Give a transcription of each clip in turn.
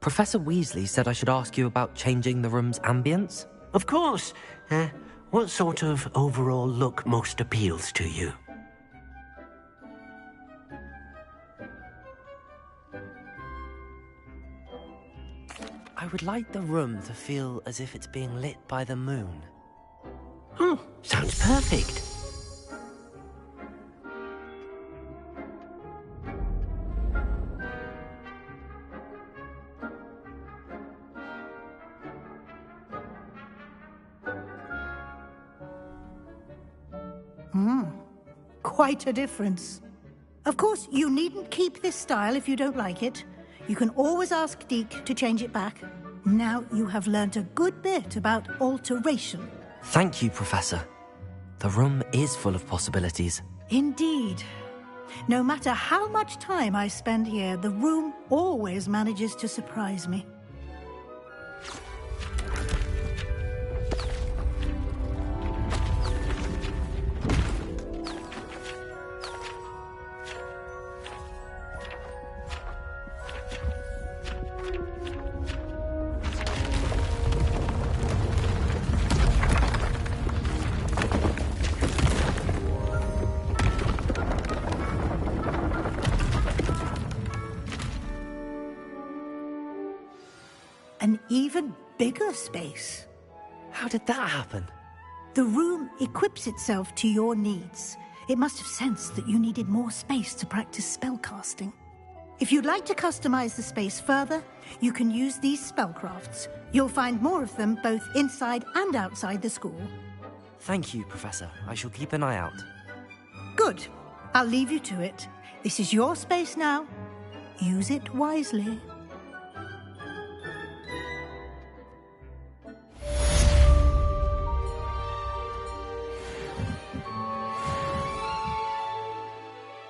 Professor Weasley said I should ask you about changing the room's ambience. Of course. What sort of overall look most appeals to you? I would like the room to feel as if it's being lit by the moon. Sounds perfect. Quite a difference. Of course, you needn't keep this style if you don't like it. You can always ask Deke to change it back. Now you have learnt a good bit about alteration. Thank you, Professor. The room is full of possibilities. Indeed. No matter how much time I spend here, the room always manages to surprise me. An even bigger space. How did that happen? The room equips itself to your needs. It must have sensed that you needed more space to practice spellcasting. If you'd like to customize the space further, you can use these spellcrafts. You'll find more of them both inside and outside the school. Thank you, Professor. I shall keep an eye out. Good. I'll leave you to it. This is your space now. Use it wisely.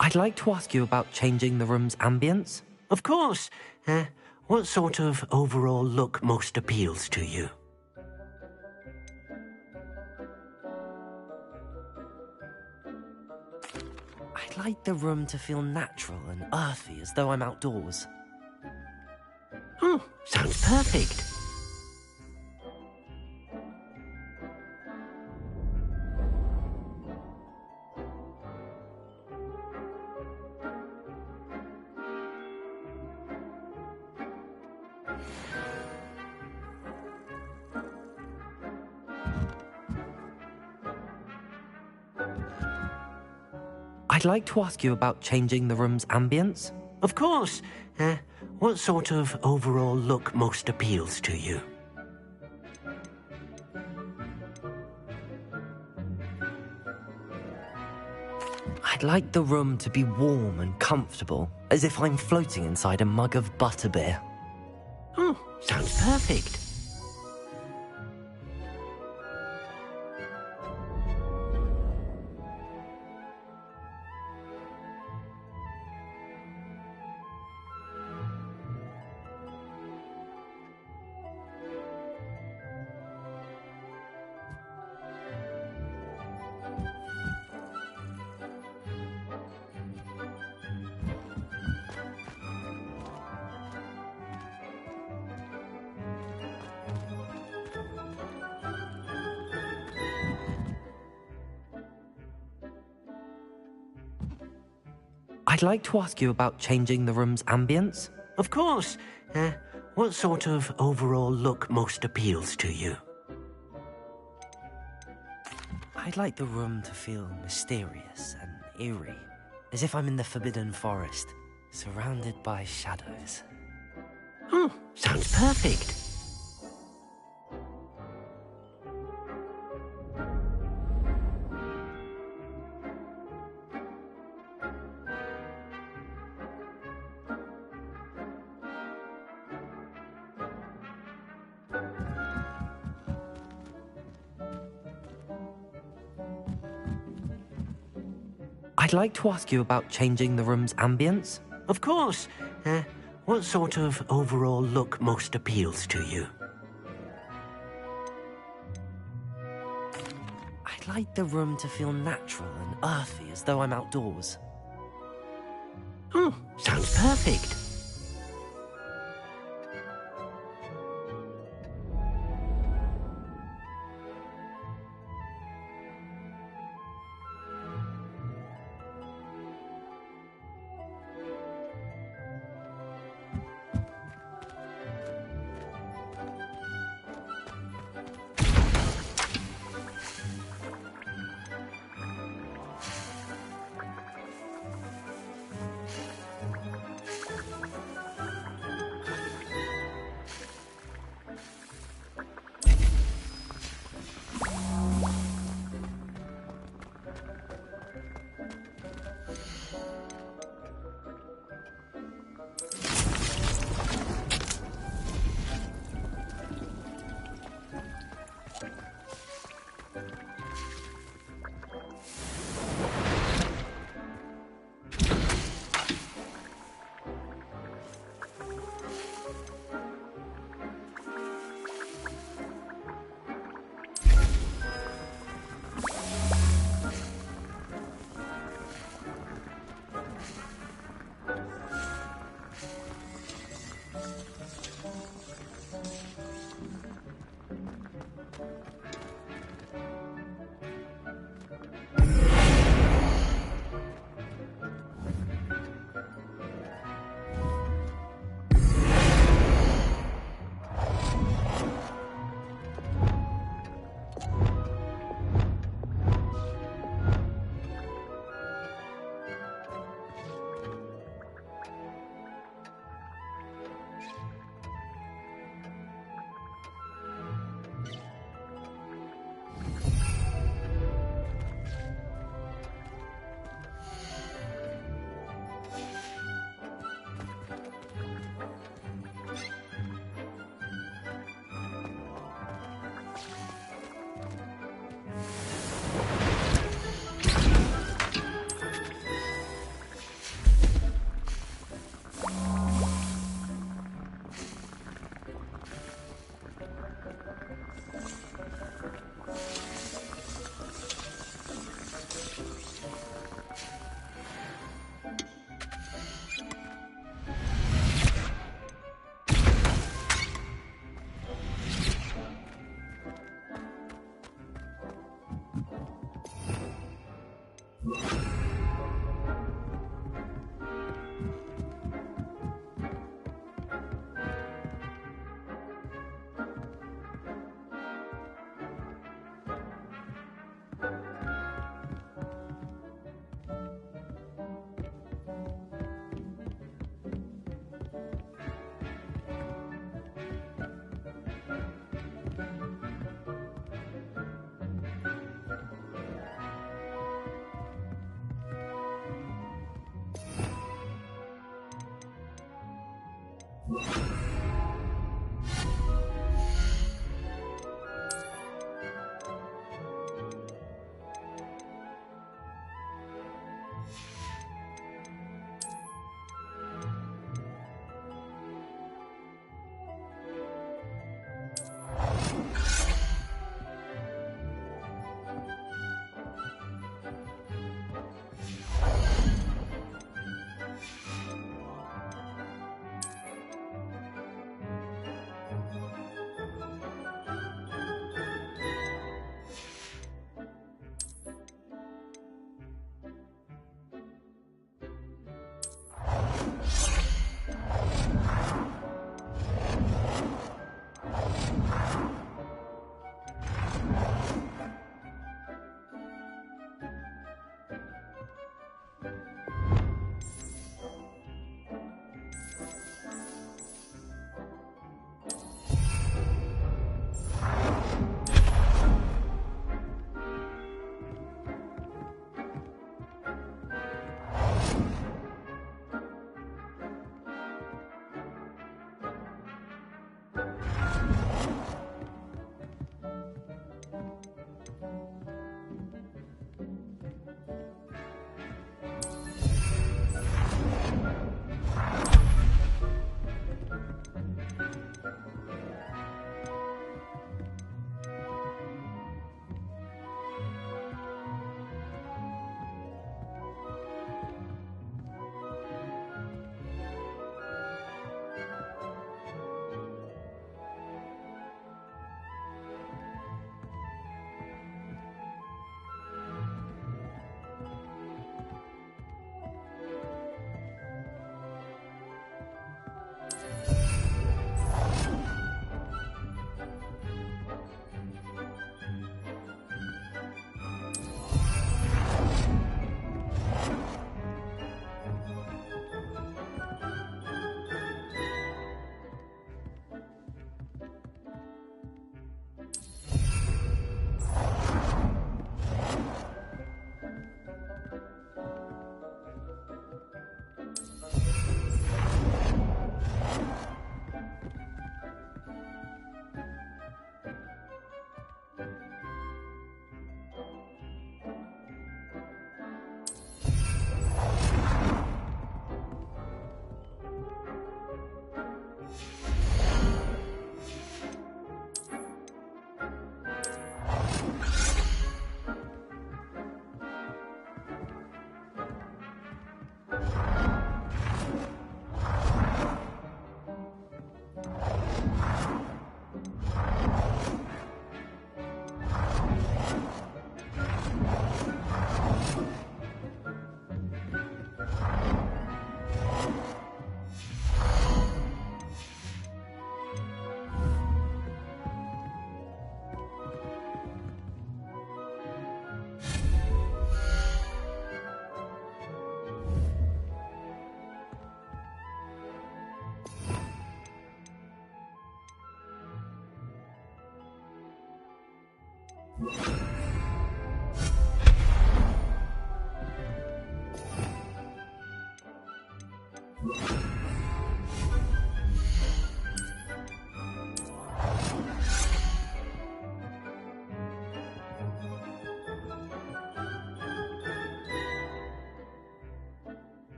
I'd like to ask you about changing the room's ambience. Of course. What sort of overall look most appeals to you? I'd like the room to feel natural and earthy, as though I'm outdoors. Sounds perfect. I'd like to ask you about changing the room's ambience. Of course. What sort of overall look most appeals to you? I'd like the room to be warm and comfortable, as if I'm floating inside a mug of butterbeer. Sounds perfect. I'd like to ask you about changing the room's ambience. Of course. What sort of overall look most appeals to you? I'd like the room to feel mysterious and eerie, as if I'm in the Forbidden Forest, surrounded by shadows. Sounds perfect. I'd like to ask you about changing the room's ambience. Of course. What sort of overall look most appeals to you? I'd like the room to feel natural and earthy, as though I'm outdoors. Sounds perfect.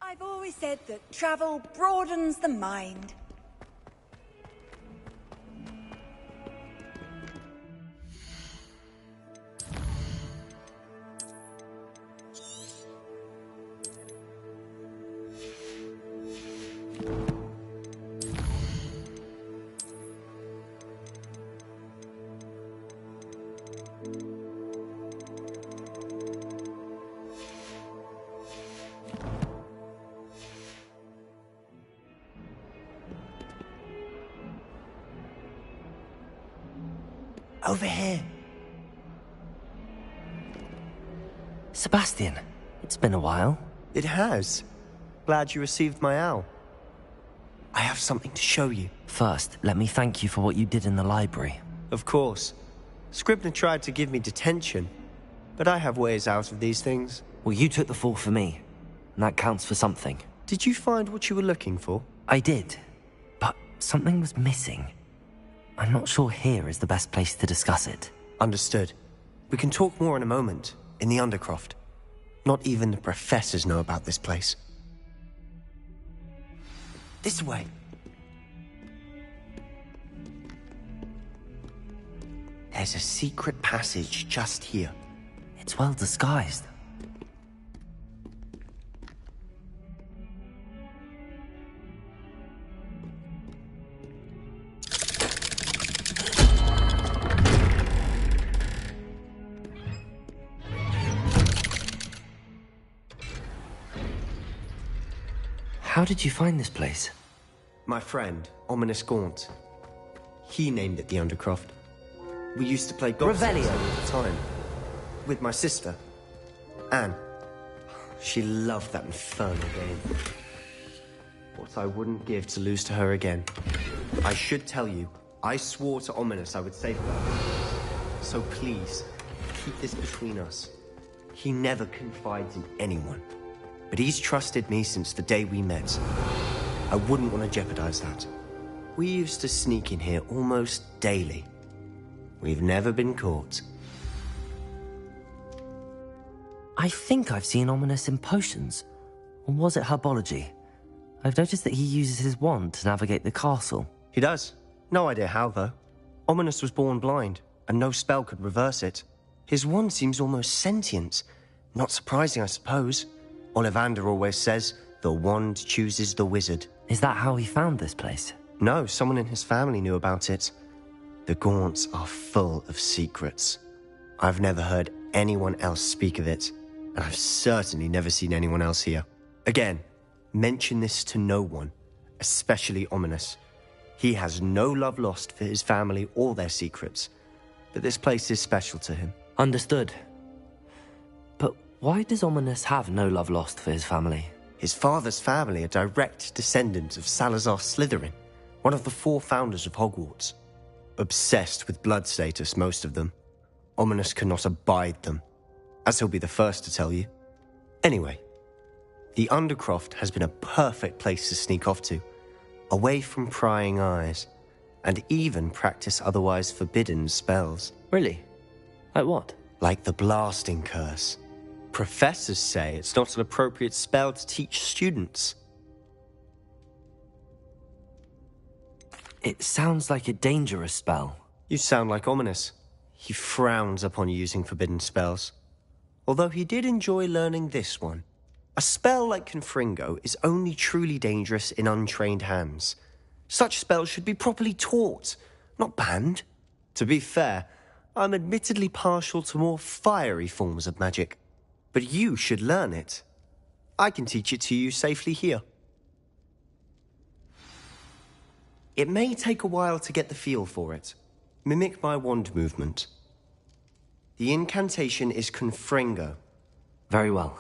I've always said that travel broadens the mind. Over here. Sebastian, it's been a while. It has. Glad you received my owl. I have something to show you. First, let me thank you for what you did in the library. Of course. Scribner tried to give me detention, but I have ways out of these things. Well, you took the fall for me, and that counts for something. Did you find what you were looking for? I did, but something was missing. I'm not sure here is the best place to discuss it. Understood. We can talk more in a moment, in the Undercroft. Not even the professors know about this place. This way. There's a secret passage just here. It's well disguised. How did you find this place? My friend, Ominous Gaunt. He named it the Undercroft. We used to play golf all the time. With my sister, Anne. She loved that infernal game. What I wouldn't give to lose to her again. I should tell you, I swore to Ominous I would save her. So please, keep this between us. He never confides in anyone. But he's trusted me since the day we met. I wouldn't want to jeopardize that. We used to sneak in here almost daily. We've never been caught. I think I've seen Ominous in potions. Or was it herbology? I've noticed that he uses his wand to navigate the castle. He does. No idea how, though. Ominous was born blind, and no spell could reverse it. His wand seems almost sentient. Not surprising, I suppose. Ollivander always says, the wand chooses the wizard. Is that how he found this place? No, someone in his family knew about it. The Gaunts are full of secrets. I've never heard anyone else speak of it, and I've certainly never seen anyone else here. Again, mention this to no one, especially Ominous. He has no love lost for his family or their secrets, but this place is special to him. Understood. But why does Ominous have no love lost for his family? His father's family are direct descendants of Salazar Slytherin, one of the 4 founders of Hogwarts. Obsessed with blood status, most of them. Ominous cannot abide them, as he'll be the first to tell you. Anyway, the Undercroft has been a perfect place to sneak off to, away from prying eyes, and even practice otherwise forbidden spells. Really? Like what? Like the blasting curse. Professors say it's not an appropriate spell to teach students. It sounds like a dangerous spell. You sound like Ominous. He frowns upon using forbidden spells. Although he did enjoy learning this one. A spell like Confringo is only truly dangerous in untrained hands. Such spells should be properly taught, not banned. To be fair, I'm admittedly partial to more fiery forms of magic. But you should learn it. I can teach it to you safely here. It may take a while to get the feel for it. Mimic my wand movement. The incantation is Confringo. Very well.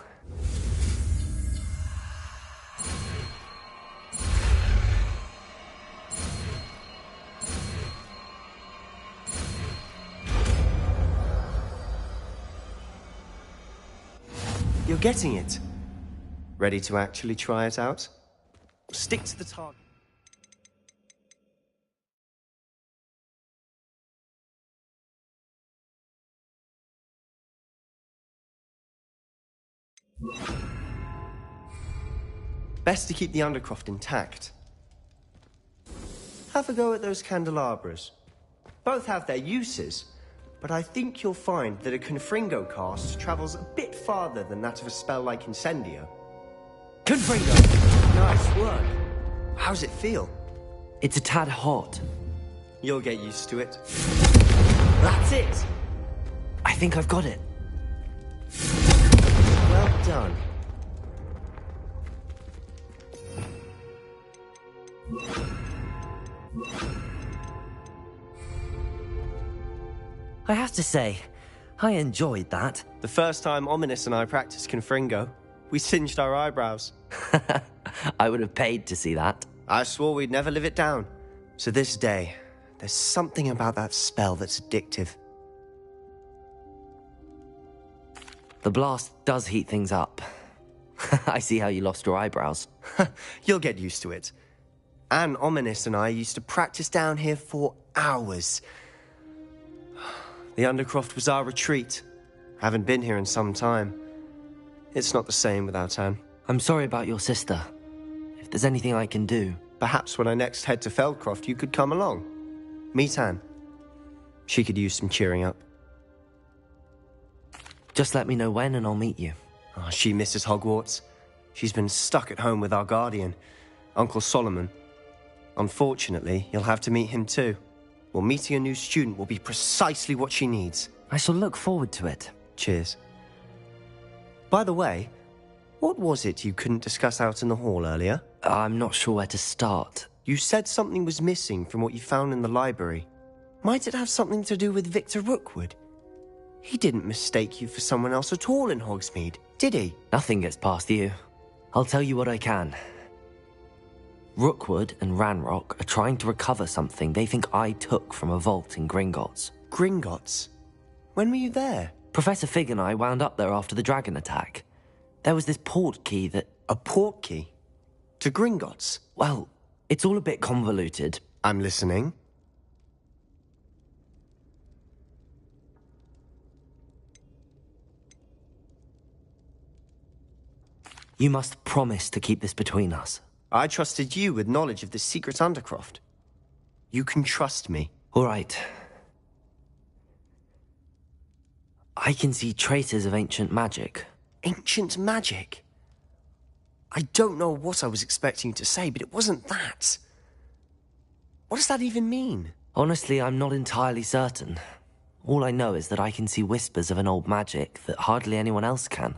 You're getting it. Ready to actually try it out? Stick to the target. Best to keep the Undercroft intact. Have a go at those candelabras. Both have their uses, but I think you'll find that a Confringo cast travels a bit farther than that of a spell like Incendio. Confringo! Nice work. How's it feel? It's a tad hot. You'll get used to it. That's it! I think I've got it. Well done. I have to say, I enjoyed that. The first time Ominous and I practiced Confringo, we singed our eyebrows. I would have paid to see that. I swore we'd never live it down. To this day, there's something about that spell that's addictive. The blast does heat things up. I see how you lost your eyebrows. You'll get used to it. Anne, Ominous and I used to practice down here for hours. The Undercroft was our retreat. Haven't been here in some time. It's not the same without Anne. I'm sorry about your sister. If there's anything I can do... Perhaps when I next head to Feldcroft, you could come along. Meet Anne. She could use some cheering up. Just let me know when and I'll meet you. Oh, she misses Hogwarts. She's been stuck at home with our guardian, Uncle Solomon. Unfortunately, you'll have to meet him too. Well, meeting a new student will be precisely what she needs. I shall look forward to it. Cheers. By the way, what was it you couldn't discuss out in the hall earlier? I'm not sure where to start. You said something was missing from what you found in the library. Might it have something to do with Victor Rookwood? He didn't mistake you for someone else at all in Hogsmeade, did he? Nothing gets past you. I'll tell you what I can. Rookwood and Ranrock are trying to recover something they think I took from a vault in Gringotts. Gringotts? When were you there? Professor Fig and I wound up there after the dragon attack. There was this port key that... A port key? To Gringotts? Well, it's all a bit convoluted. I'm listening. You must promise to keep this between us. I trusted you with knowledge of the secret Undercroft. You can trust me. All right. I can see traces of ancient magic. Ancient magic? I don't know what I was expecting you to say, but it wasn't that. What does that even mean? Honestly, I'm not entirely certain. All I know is that I can see whispers of an old magic that hardly anyone else can.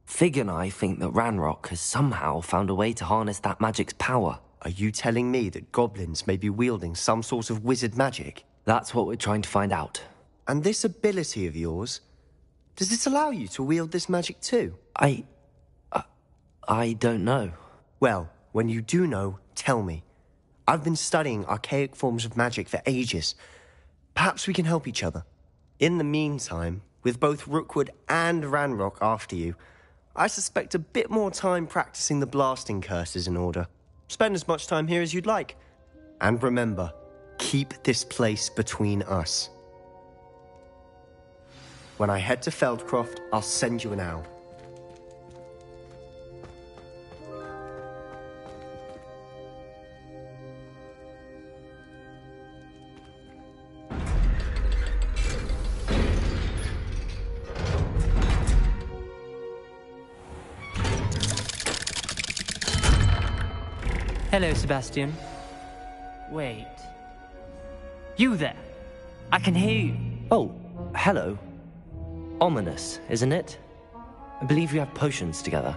Fig and I think that Ranrock has somehow found a way to harness that magic's power. Are you telling me that goblins may be wielding some sort of wizard magic? That's what we're trying to find out. And this ability of yours, does it allow you to wield this magic too? I don't know. Well, when you do know, tell me. I've been studying archaic forms of magic for ages. Perhaps we can help each other. In the meantime, with both Rookwood and Ranrock after you, I suspect a bit more time practicing the blasting curse is in order. Spend as much time here as you'd like. And remember, keep this place between us. When I head to Feldcroft, I'll send you an owl. Hello, Sebastian. Wait. You there? I can hear you. Oh, hello. Ominous, isn't it? I believe we have potions together.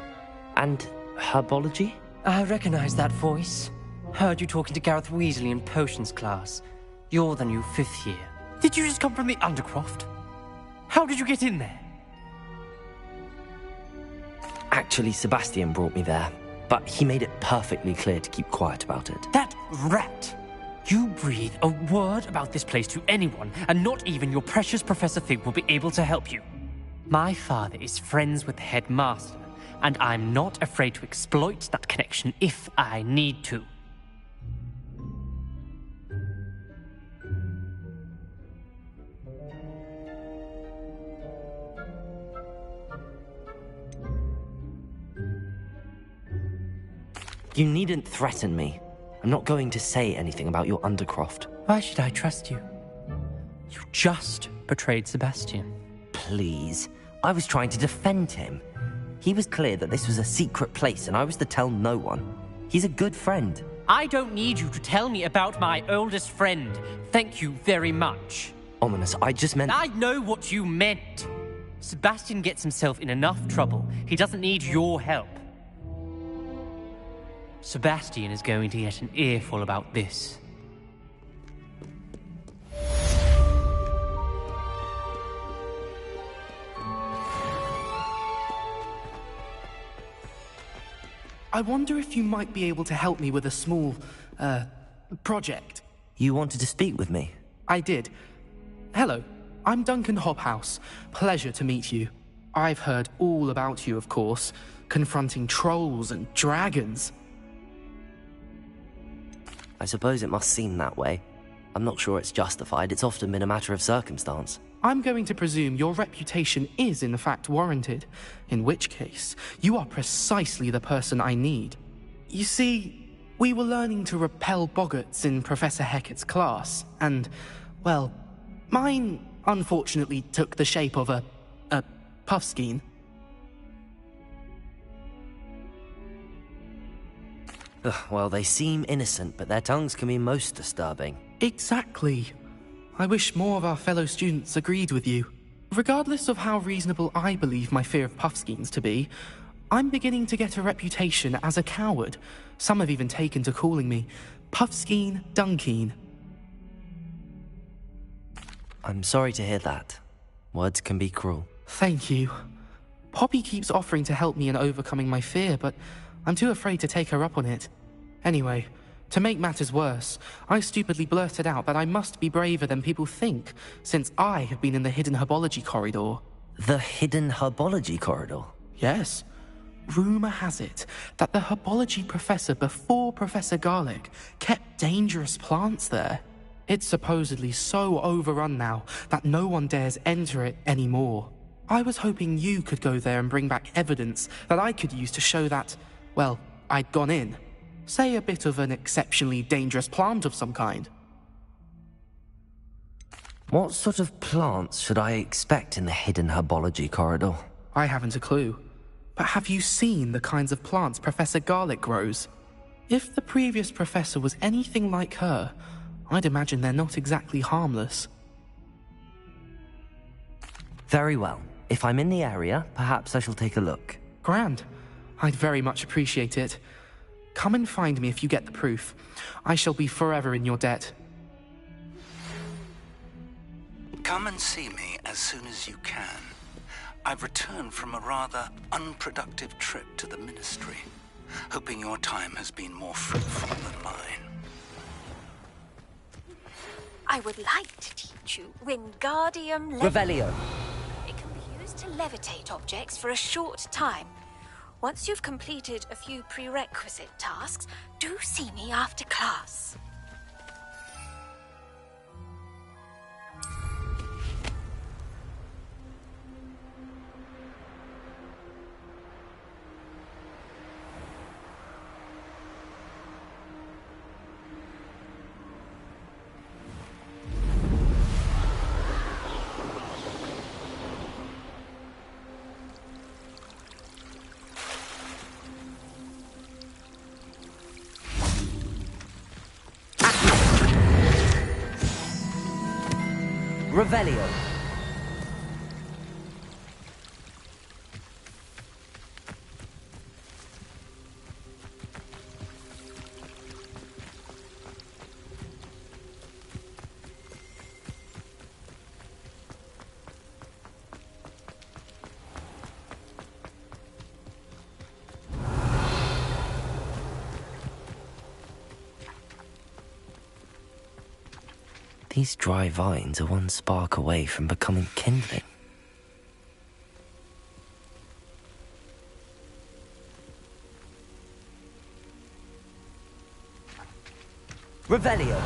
And herbology? I recognize that voice. Heard you talking to Gareth Weasley in potions class. You're the new 5th year. Did you just come from the Undercroft? How did you get in there? Actually, Sebastian brought me there. But he made it perfectly clear to keep quiet about it. That rat! You breathe a word about this place to anyone, and not even your precious Professor Fig will be able to help you. My father is friends with the headmaster, and I'm not afraid to exploit that connection if I need to. You needn't threaten me. I'm not going to say anything about your Undercroft. Why should I trust you? You just betrayed Sebastian. Please. I was trying to defend him. He was clear that this was a secret place and I was to tell no one. He's a good friend. I don't need you to tell me about my oldest friend. Thank you very much. Ominous, I just meant... I know what you meant. Sebastian gets himself in enough trouble. He doesn't need your help. Sebastian is going to get an earful about this. I wonder if you might be able to help me with a small, project. You wanted to speak with me? I did. Hello, I'm Duncan Hobhouse. Pleasure to meet you. I've heard all about you, of course, confronting trolls and dragons. I suppose it must seem that way. I'm not sure it's justified. It's often been a matter of circumstance. I'm going to presume your reputation is in fact warranted, in which case, you are precisely the person I need. You see, we were learning to repel boggarts in Professor Hecat's class, and, well, mine unfortunately took the shape of a puffskein. Well, they seem innocent, but their tongues can be most disturbing. Exactly. I wish more of our fellow students agreed with you. Regardless of how reasonable I believe my fear of puffskeins to be, I'm beginning to get a reputation as a coward. Some have even taken to calling me Puffskein Dunkeen. I'm sorry to hear that. Words can be cruel. Thank you. Poppy keeps offering to help me in overcoming my fear, but I'm too afraid to take her up on it. Anyway, to make matters worse, I stupidly blurted out that I must be braver than people think, since I have been in the hidden herbology corridor. The hidden herbology corridor? Yes. Rumor has it that the herbology professor before Professor Garlic kept dangerous plants there. It's supposedly so overrun now that no one dares enter it anymore. I was hoping you could go there and bring back evidence that I could use to show that, well, I'd gone in. Say a bit of an exceptionally dangerous plant of some kind. What sort of plants should I expect in the hidden herbology corridor? I haven't a clue. But have you seen the kinds of plants Professor Garlic grows? If the previous professor was anything like her, I'd imagine they're not exactly harmless. Very well. If I'm in the area, perhaps I shall take a look. Grand. I'd very much appreciate it. Come and find me if you get the proof. I shall be forever in your debt. Come and see me as soon as you can. I've returned from a rather unproductive trip to the Ministry, hoping your time has been more fruitful than mine. I would like to teach you Wingardium Revelio. It can be used to levitate objects for a short time. Once you've completed a few prerequisite tasks, do see me after class. Revelio. These dry vines are one spark away from becoming kindling. Revelio.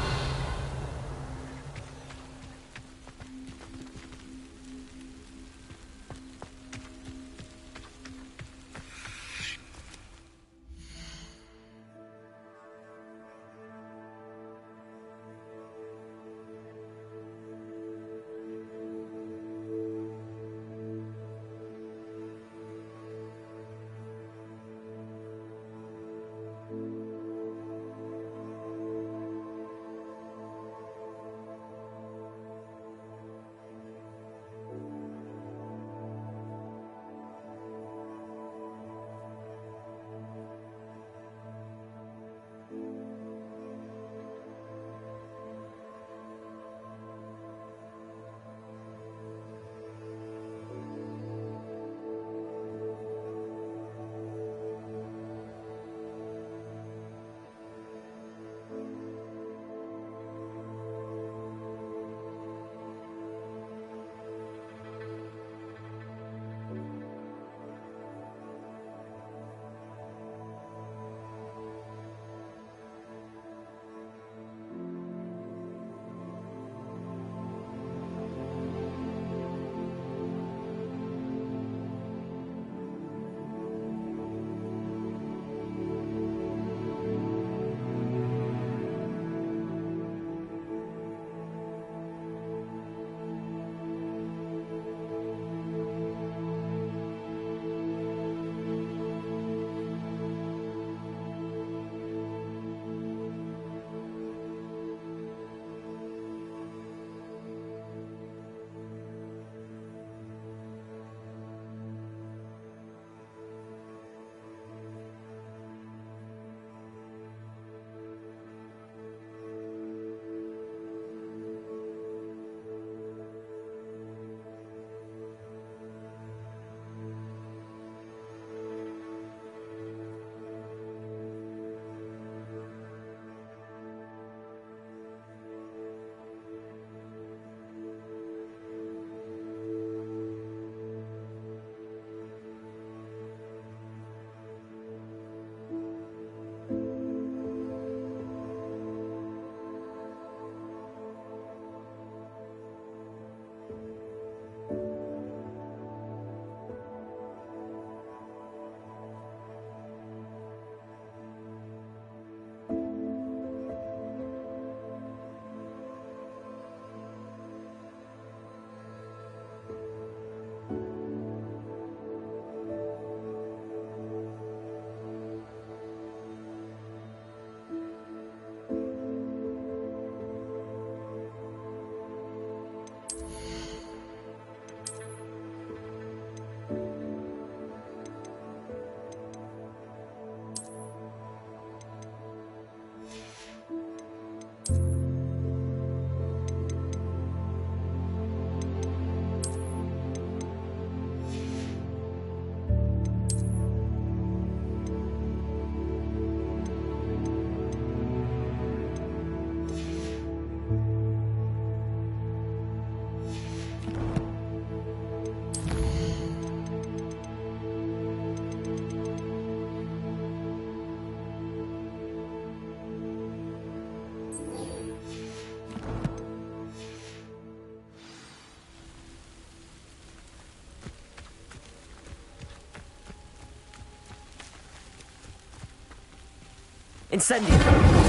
Incendio!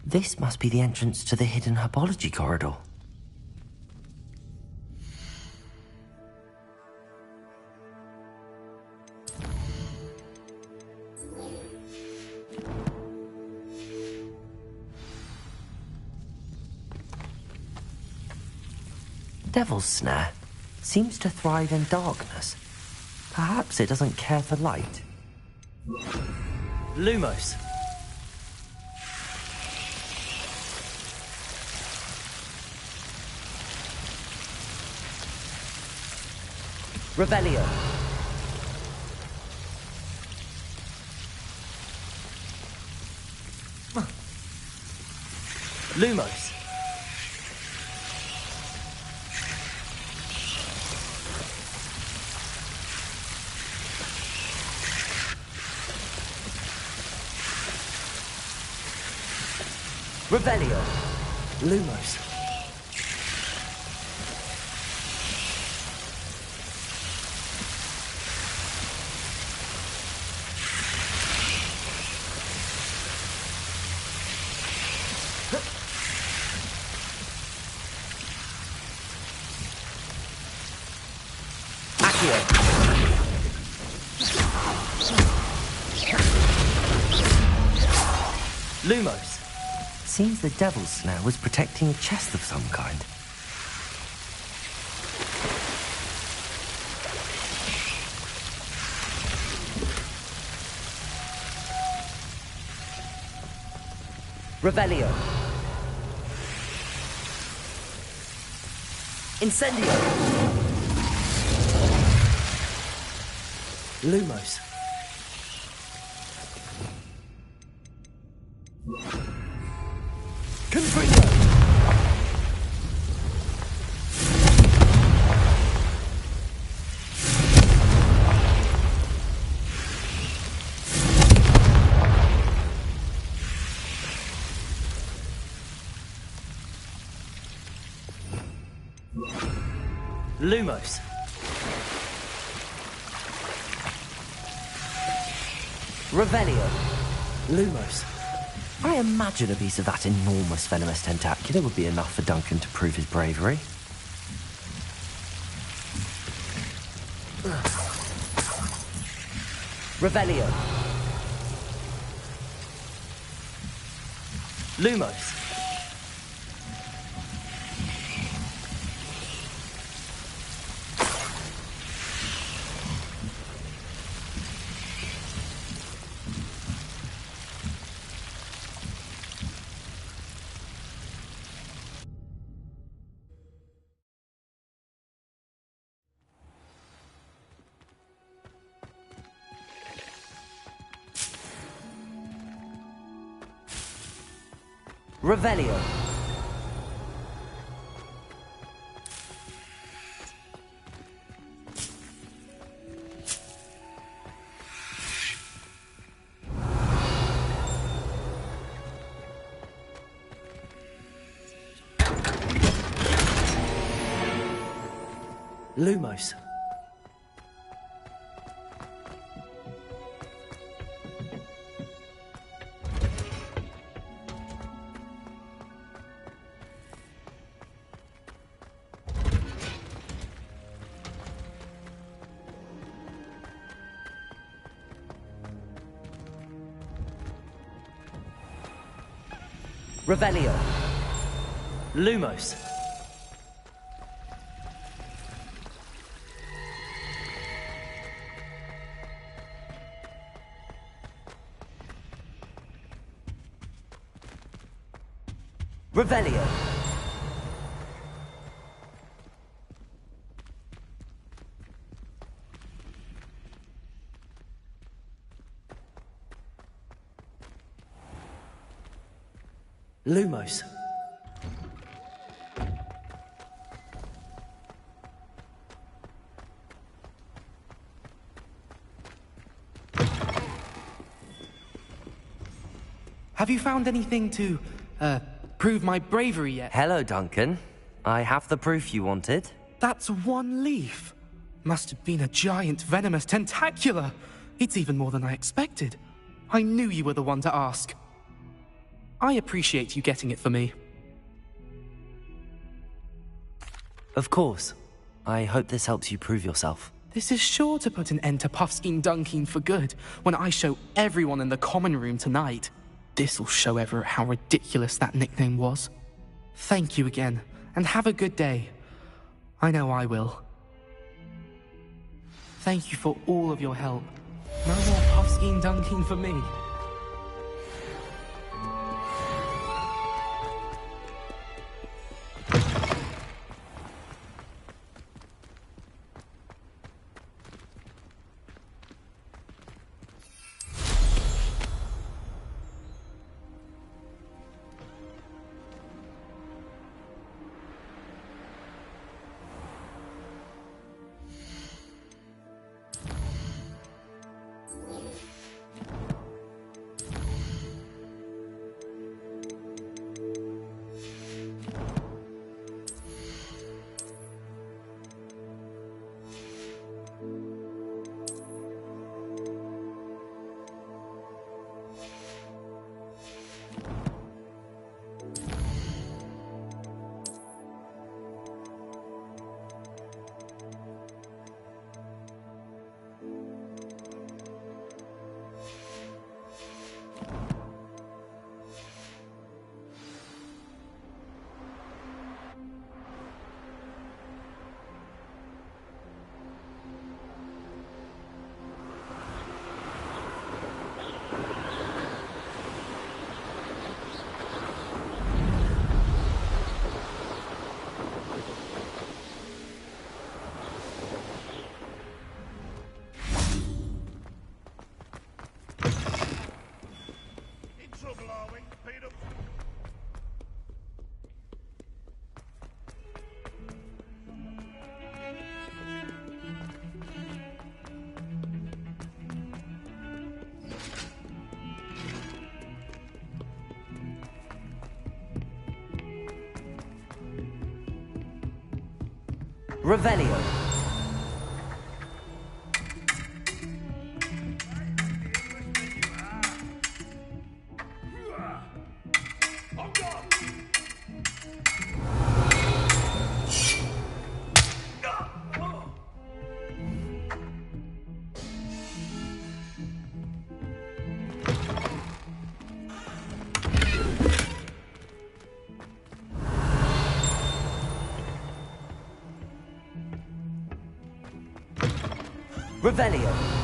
This must be the entrance to the hidden herbology corridor. Devil's Snare seems to thrive in darkness. Perhaps it doesn't care for light. Lumos. Revelio. Lumos. Revelio. Lumos. Lumos. Seems the Devil's Snare was protecting a chest of some kind. Revelio. Incendio. Lumos. Confringo. Lumos. Revelio. Lumos. I imagine a piece of that enormous venomous tentacular would be enough for Duncan to prove his bravery. Revelio. Lumos. Revelio. Lumos. Revelio. Lumos. Revelio. Lumos. Have you found anything to, prove my bravery yet? Hello, Duncan. I have the proof you wanted. That's one leaf. Must have been a giant venomous tentacula. It's even more than I expected. I knew you were the one to ask. I appreciate you getting it for me. Of course. I hope this helps you prove yourself. This is sure to put an end to Puffskein Dunkeen for good when I show everyone in the common room tonight. This'll show Everett how ridiculous that nickname was. Thank you again, and have a good day. I know I will. Thank you for all of your help. No more Puffskein Dunkeen for me. Revelio. Revelio.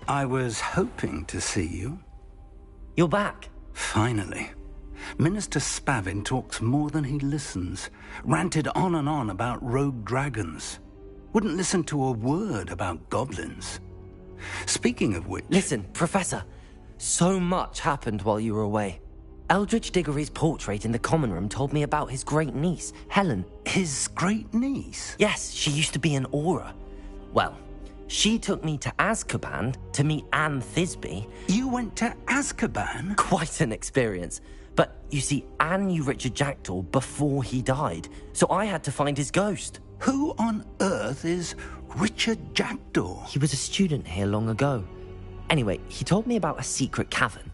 I was hoping to see you. You're back. Finally. Minister Spavin talks more than he listens. Ranted on and on about rogue dragons. Wouldn't listen to a word about goblins. Speaking of which... Listen, Professor. So much happened while you were away. Eldridge Diggory's portrait in the common room told me about his great niece, Helen. His great niece? Yes, she used to be an Auror. Well, she took me to Azkaban to meet Anne Thisbe. You went to Azkaban? Quite an experience. But you see, Anne knew Richard Jackdaw before he died, so I had to find his ghost. Who on earth is Richard Jackdaw? He was a student here long ago. Anyway, he told me about a secret cavern.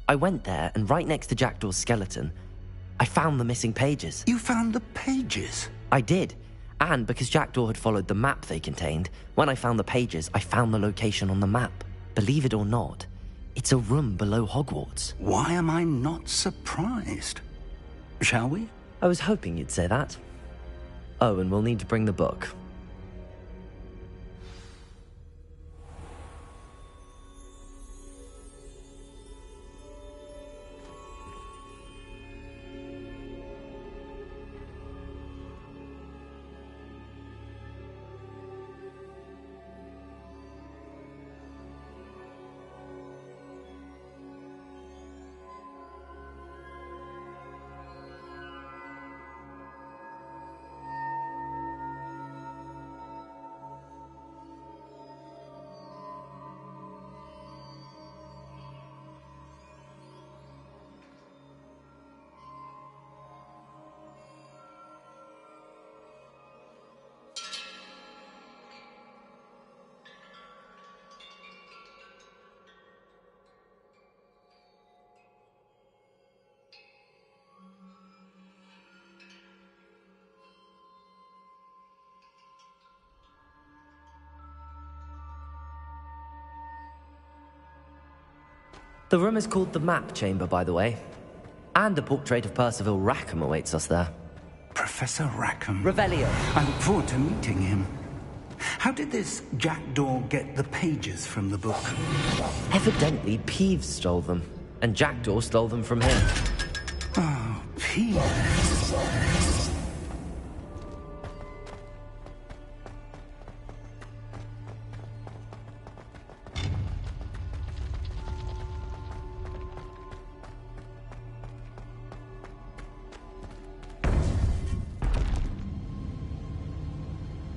I went there, and right next to Jackdaw's skeleton, I found the missing pages. You found the pages? I did. And because Jackdaw had followed the map they contained, when I found the pages, I found the location on the map. Believe it or not, it's a room below Hogwarts. Why am I not surprised? Shall we? I was hoping you'd say that. Oh, and we'll need to bring the book. The room is called the Map Chamber, by the way. And a portrait of Percival Rackham awaits us there. Professor Rackham. Revelio. I look forward to meeting him. How did this Jackdaw get the pages from the book? Evidently, Peeves stole them, and Jackdaw stole them from him. Oh, Peeves.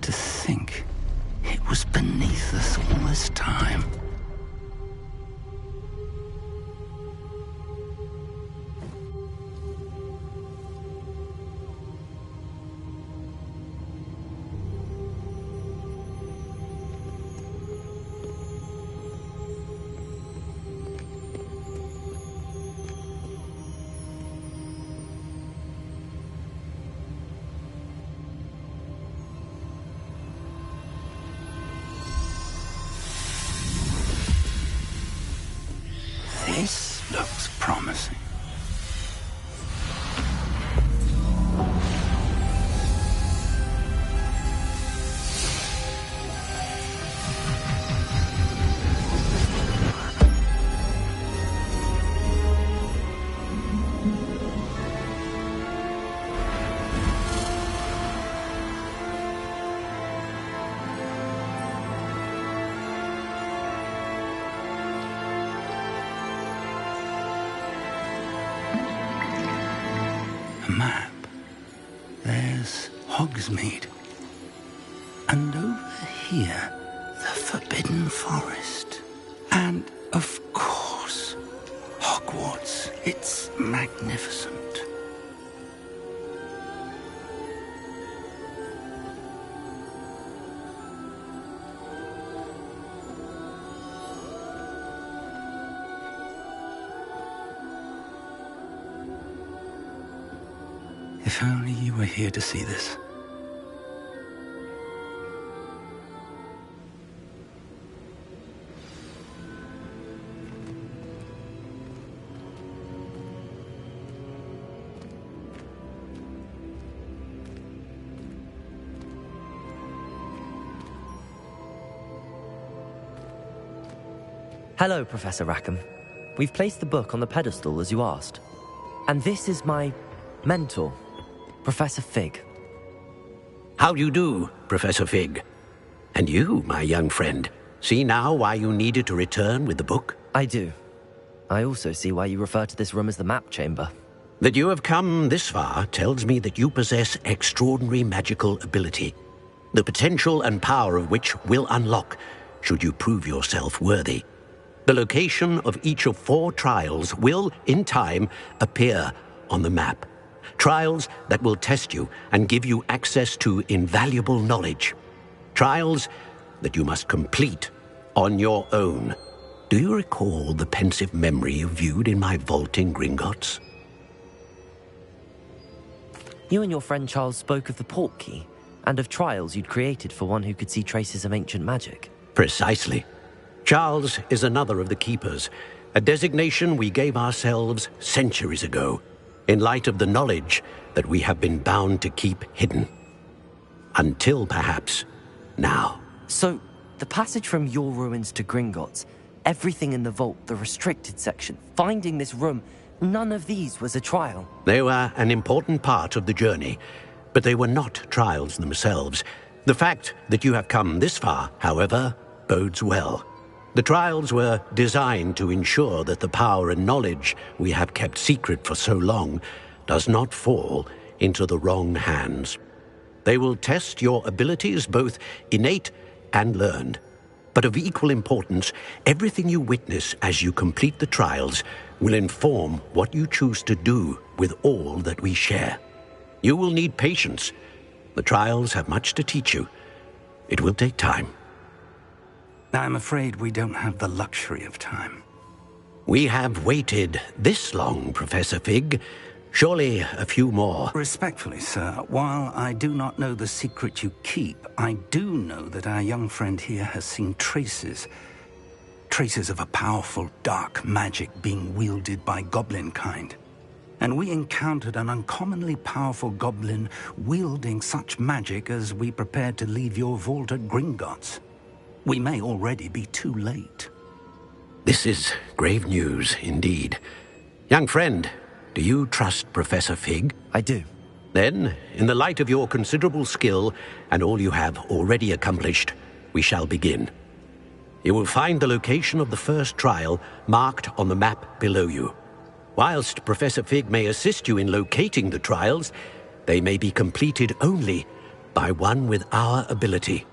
To think it was beneath us all this time. This looks promising. A map. There's Hogsmeade. And over here, the Forbidden Forest. And, of course, Hogwarts. It's magnificent. If only you were here to see this. Hello, Professor Rackham. We've placed the book on the pedestal as you asked. And this is my mentor, Professor Fig. How do you do, Professor Fig? And you, my young friend, see now why you needed to return with the book? I do. I also see why you refer to this room as the Map Chamber. That you have come this far tells me that you possess extraordinary magical ability, the potential and power of which will unlock should you prove yourself worthy. The location of each of 4 trials will, in time, appear on the map. Trials that will test you and give you access to invaluable knowledge. Trials that you must complete on your own. Do you recall the pensive memory you viewed in my vault in Gringotts? You and your friend Charles spoke of the portkey. And of trials you'd created for one who could see traces of ancient magic. Precisely. Charles is another of the Keepers, a designation we gave ourselves centuries ago, in light of the knowledge that we have been bound to keep hidden. Until, perhaps, now. So, the passage from your ruins to Gringotts, everything in the vault, the restricted section, finding this room, none of these was a trial. They were an important part of the journey, but they were not trials themselves. The fact that you have come this far, however, bodes well. The trials were designed to ensure that the power and knowledge we have kept secret for so long does not fall into the wrong hands. They will test your abilities, both innate and learned. But of equal importance, everything you witness as you complete the trials will inform what you choose to do with all that we share. You will need patience. The trials have much to teach you. It will take time. I'm afraid we don't have the luxury of time. We have waited this long, Professor Fig. Surely a few more. Respectfully, sir, while I do not know the secret you keep, I do know that our young friend here has seen traces of a powerful dark magic being wielded by goblin kind. And we encountered an uncommonly powerful goblin wielding such magic as we prepared to leave your vault at Gringotts. We may already be too late. This is grave news indeed. Young friend, do you trust Professor Fig? I do. Then, in the light of your considerable skill and all you have already accomplished, we shall begin. You will find the location of the first trial marked on the map below you. Whilst Professor Fig may assist you in locating the trials, they may be completed only by one with our ability.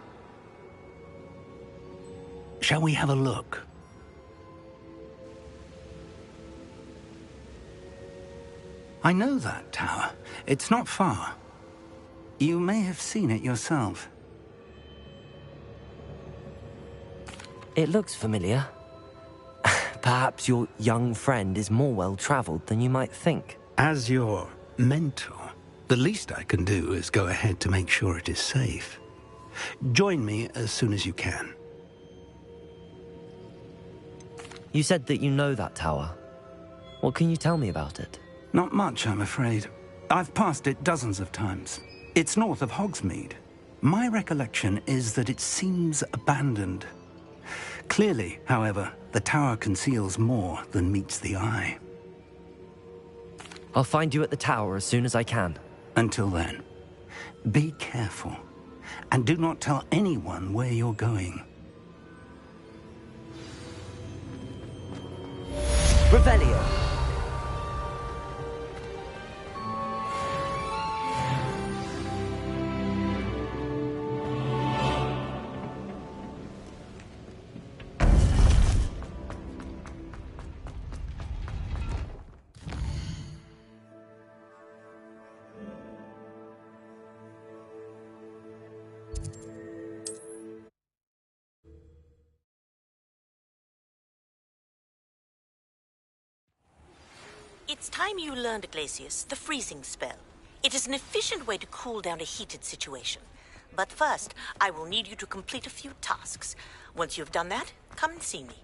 Shall we have a look? I know that tower. It's not far. You may have seen it yourself. It looks familiar. Perhaps your young friend is more well-traveled than you might think. As your mentor, the least I can do is go ahead to make sure it is safe. Join me as soon as you can. You said that you know that tower. What can you tell me about it? Not much, I'm afraid. I've passed it dozens of times. It's north of Hogsmeade. My recollection is that it seems abandoned. Clearly, however, the tower conceals more than meets the eye. I'll find you at the tower as soon as I can. Until then, be careful, and do not tell anyone where you're going. Revelio. It's time you learned, Glacius, the freezing spell. It is an efficient way to cool down a heated situation. But first, I will need you to complete a few tasks. Once you've done that, come and see me.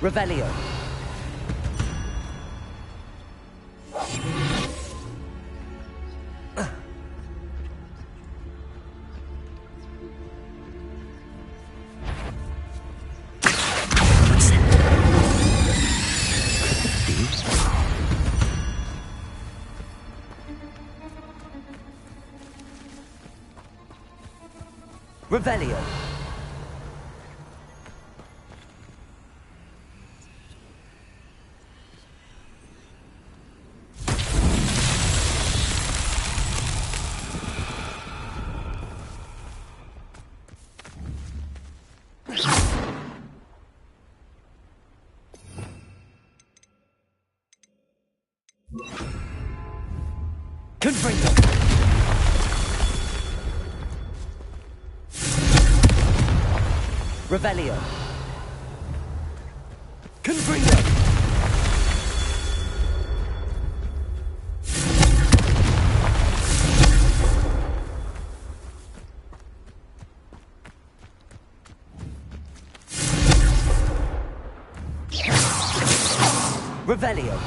Revelio. Revelio. Confringo. Revelio. Confringo. Revelio.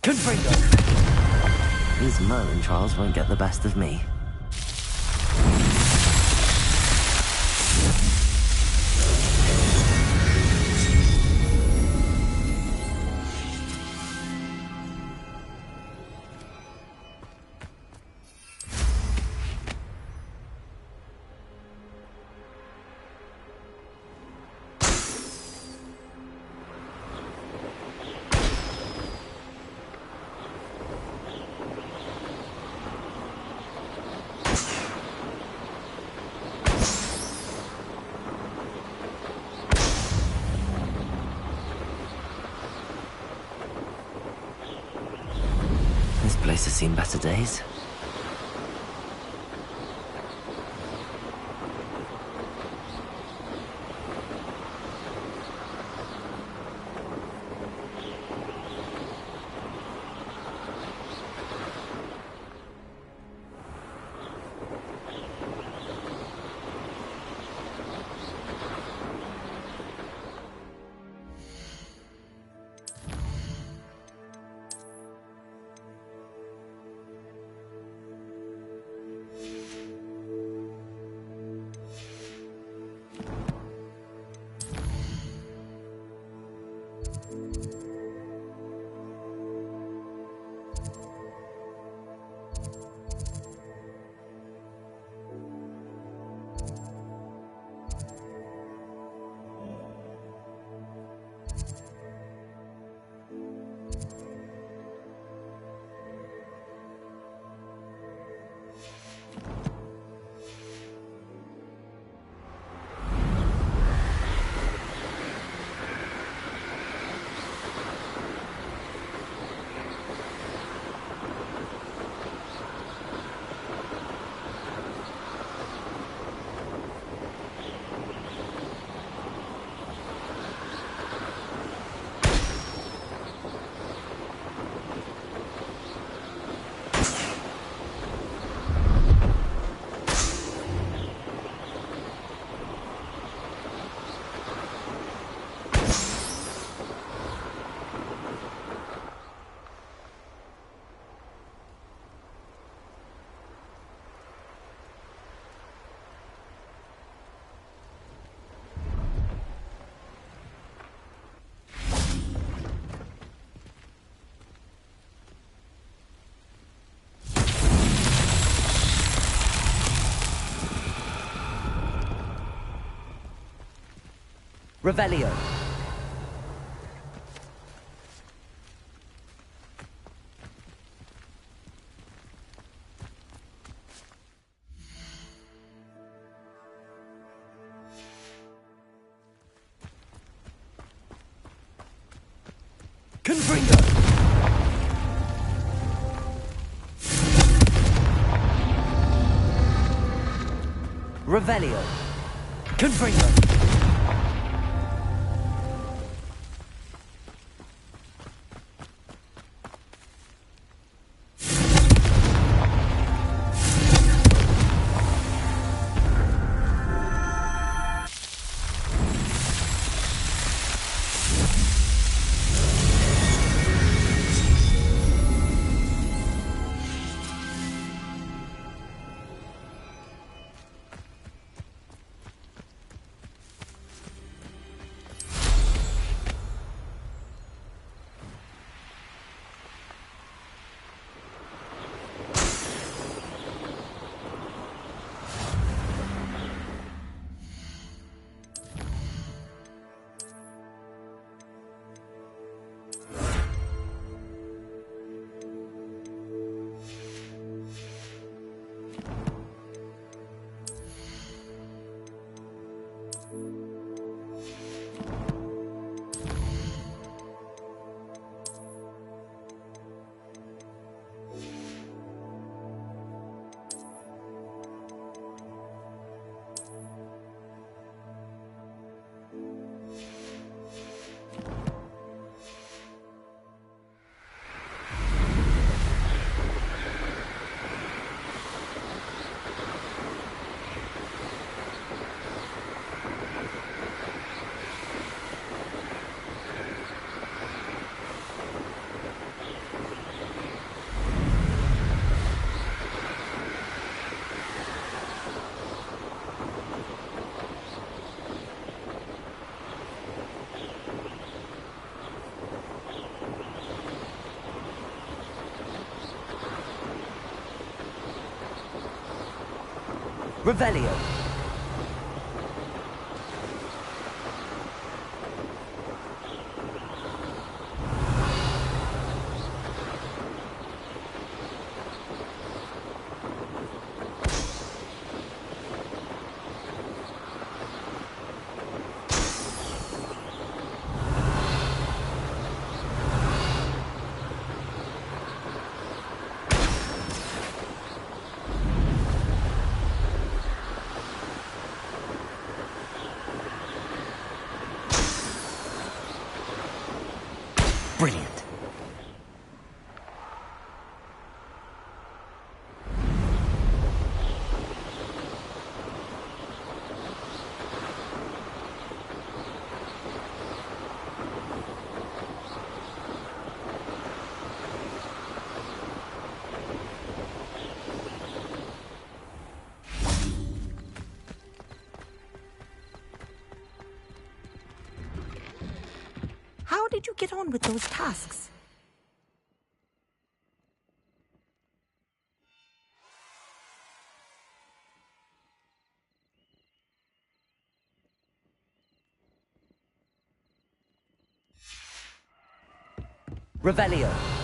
Confringo. These Merlin trials won't get the best of me. This place has seen better days. Revelio. Confringo! Revelio. Confringo. Revelio. Brilliant. How did you get on with those tasks? Revelio.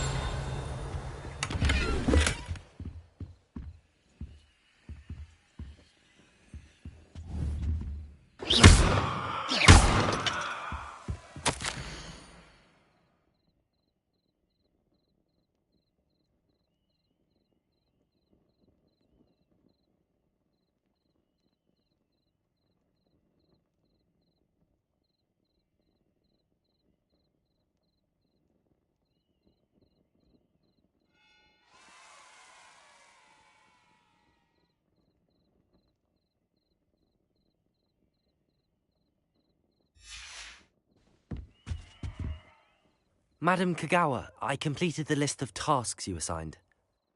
Madam Kagawa, I completed the list of tasks you assigned.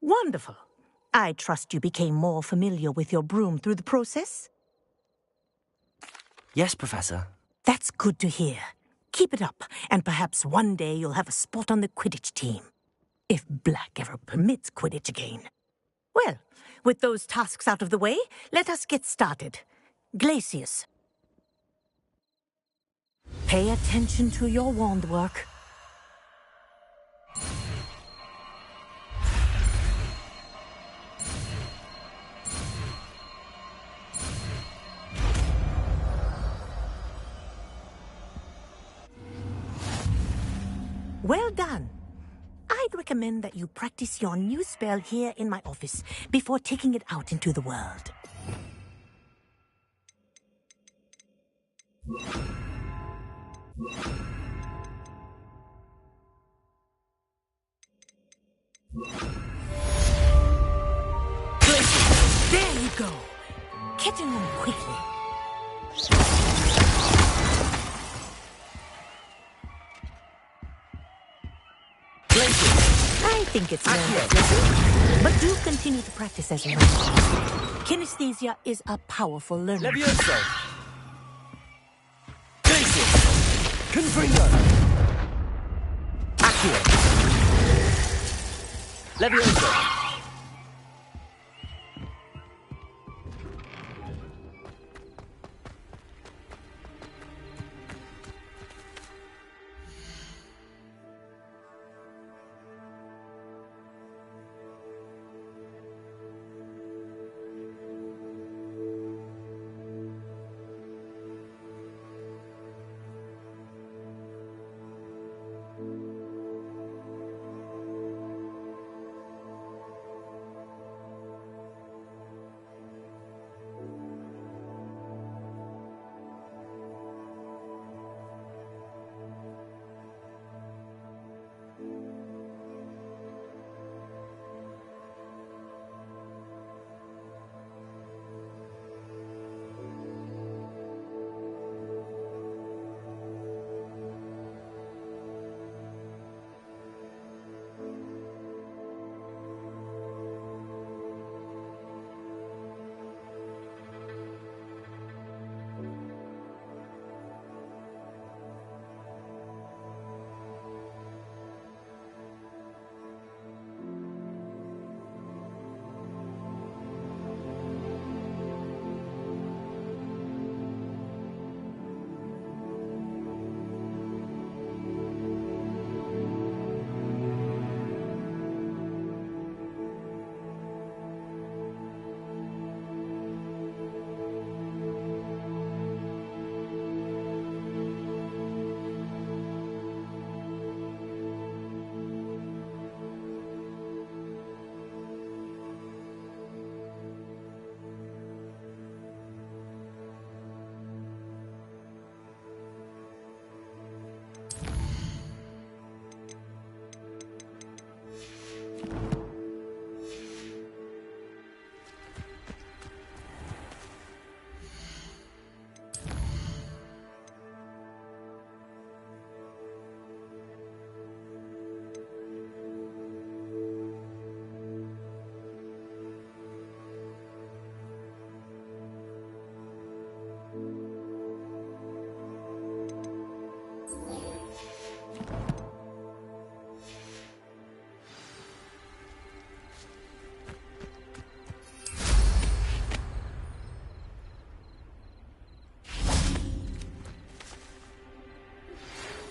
Wonderful. I trust you became more familiar with your broom through the process? Yes, Professor. That's good to hear. Keep it up, and perhaps one day you'll have a spot on the Quidditch team. If Black ever permits Quidditch again. Well, with those tasks out of the way, let us get started. Glacius. Pay attention to your wand work. Well done. I'd recommend that you practice your new spell here in my office before taking it out into the world. There you go. Get in them quickly. I think it's learned, but do continue to practice as you learn. Kinesthesia is a powerful learner. Levioso! Glacius! Confringo! Accio! Levioso!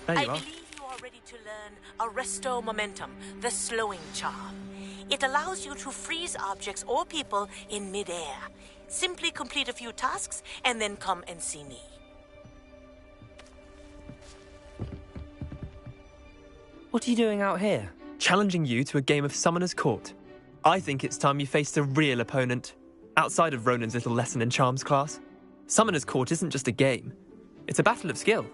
There you I are. believe you are ready to learn Arresto Momentum, the slowing charm. It allows you to freeze objects or people in midair. Simply complete a few tasks and then come and see me. What are you doing out here? Challenging you to a game of Summoner's Court. I think it's time you faced a real opponent, outside of Ronan's little lesson in Charms class. Summoner's Court isn't just a game. It's a battle of skill.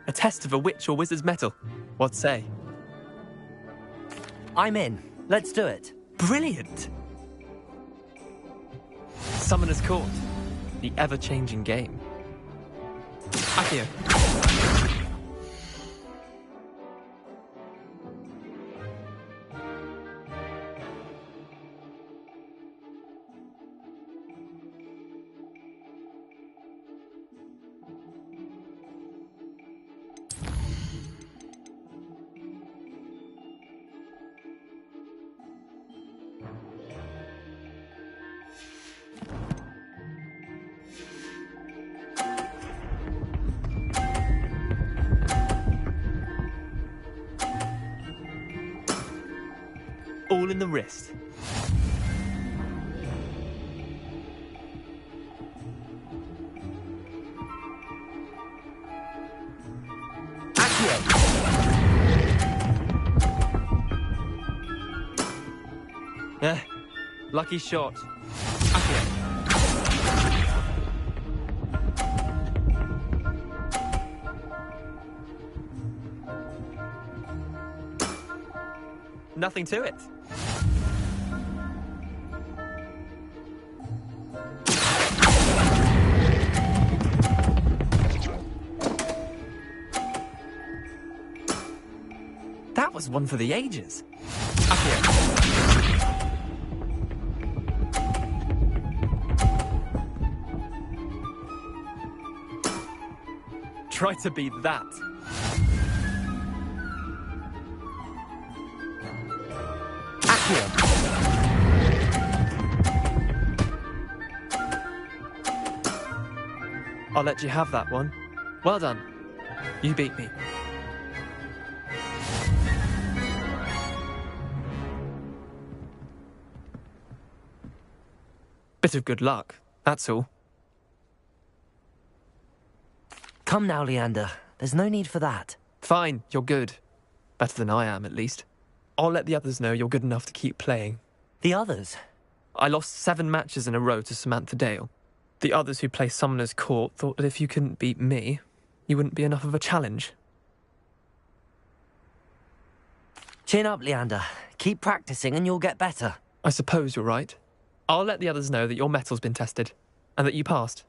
A test of a witch or wizard's mettle. What say? I'm in. Let's do it. Brilliant! Summoner's Court. The ever-changing game. Accio. all in the wrist. Lucky shot. Nothing to it. That was one for the ages. Try to beat that. I'll let you have that one. Well done. You beat me. Bit of good luck, that's all. Come now, Leander. There's no need for that. Fine, you're good. Better than I am, at least. I'll let the others know you're good enough to keep playing. The others? I lost 7 matches in a row to Samantha Dale. The others who play Summoner's Court thought that if you couldn't beat me, you wouldn't be enough of a challenge. Chin up, Leander. Keep practicing and you'll get better. I suppose you're right. I'll let the others know that your metal's been tested, and that you passed.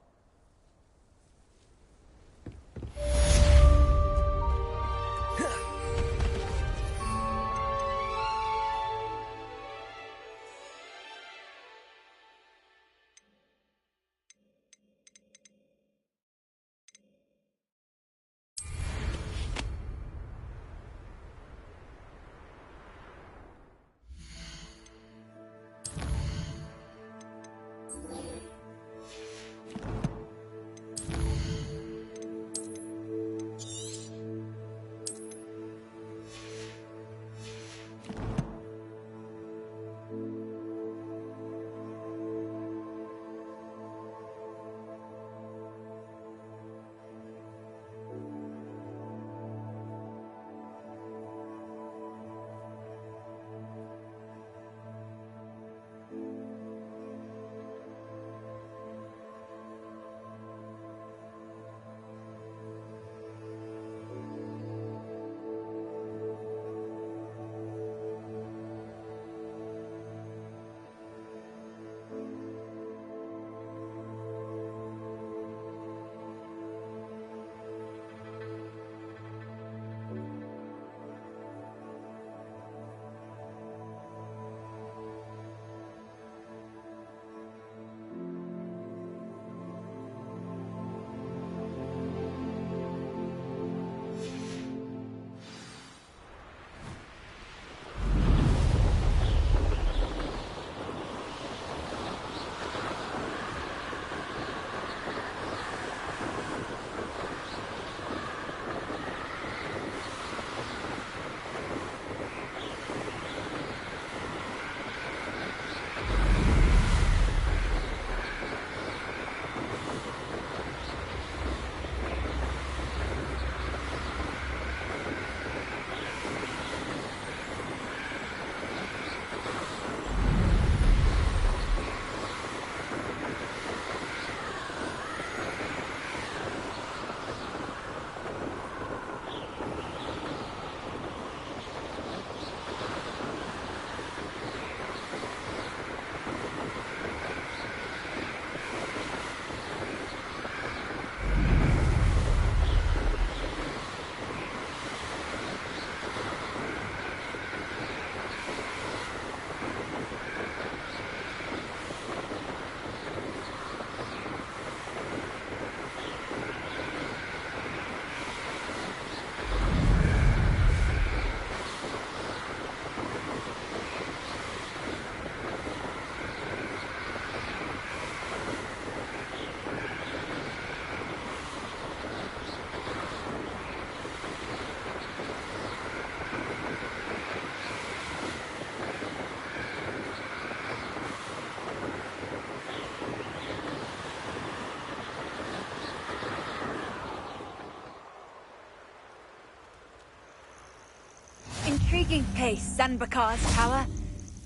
intriguing place, Zanbakar's tower.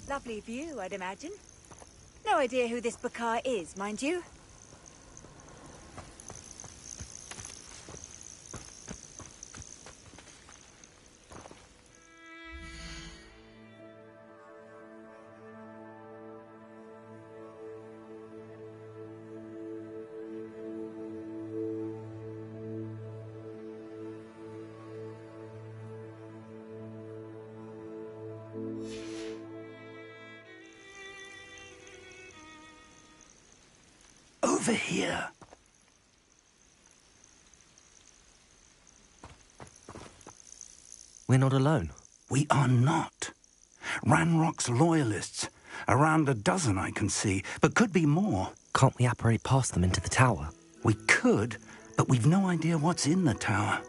Lovely view, I'd imagine. No idea who this Bakar is, mind you. Over here. We're not alone. We are not. Ranrock's loyalists. Around a dozen I can see, but could be more. Can't we apparate past them into the tower? We could, but we've no idea what's in the tower.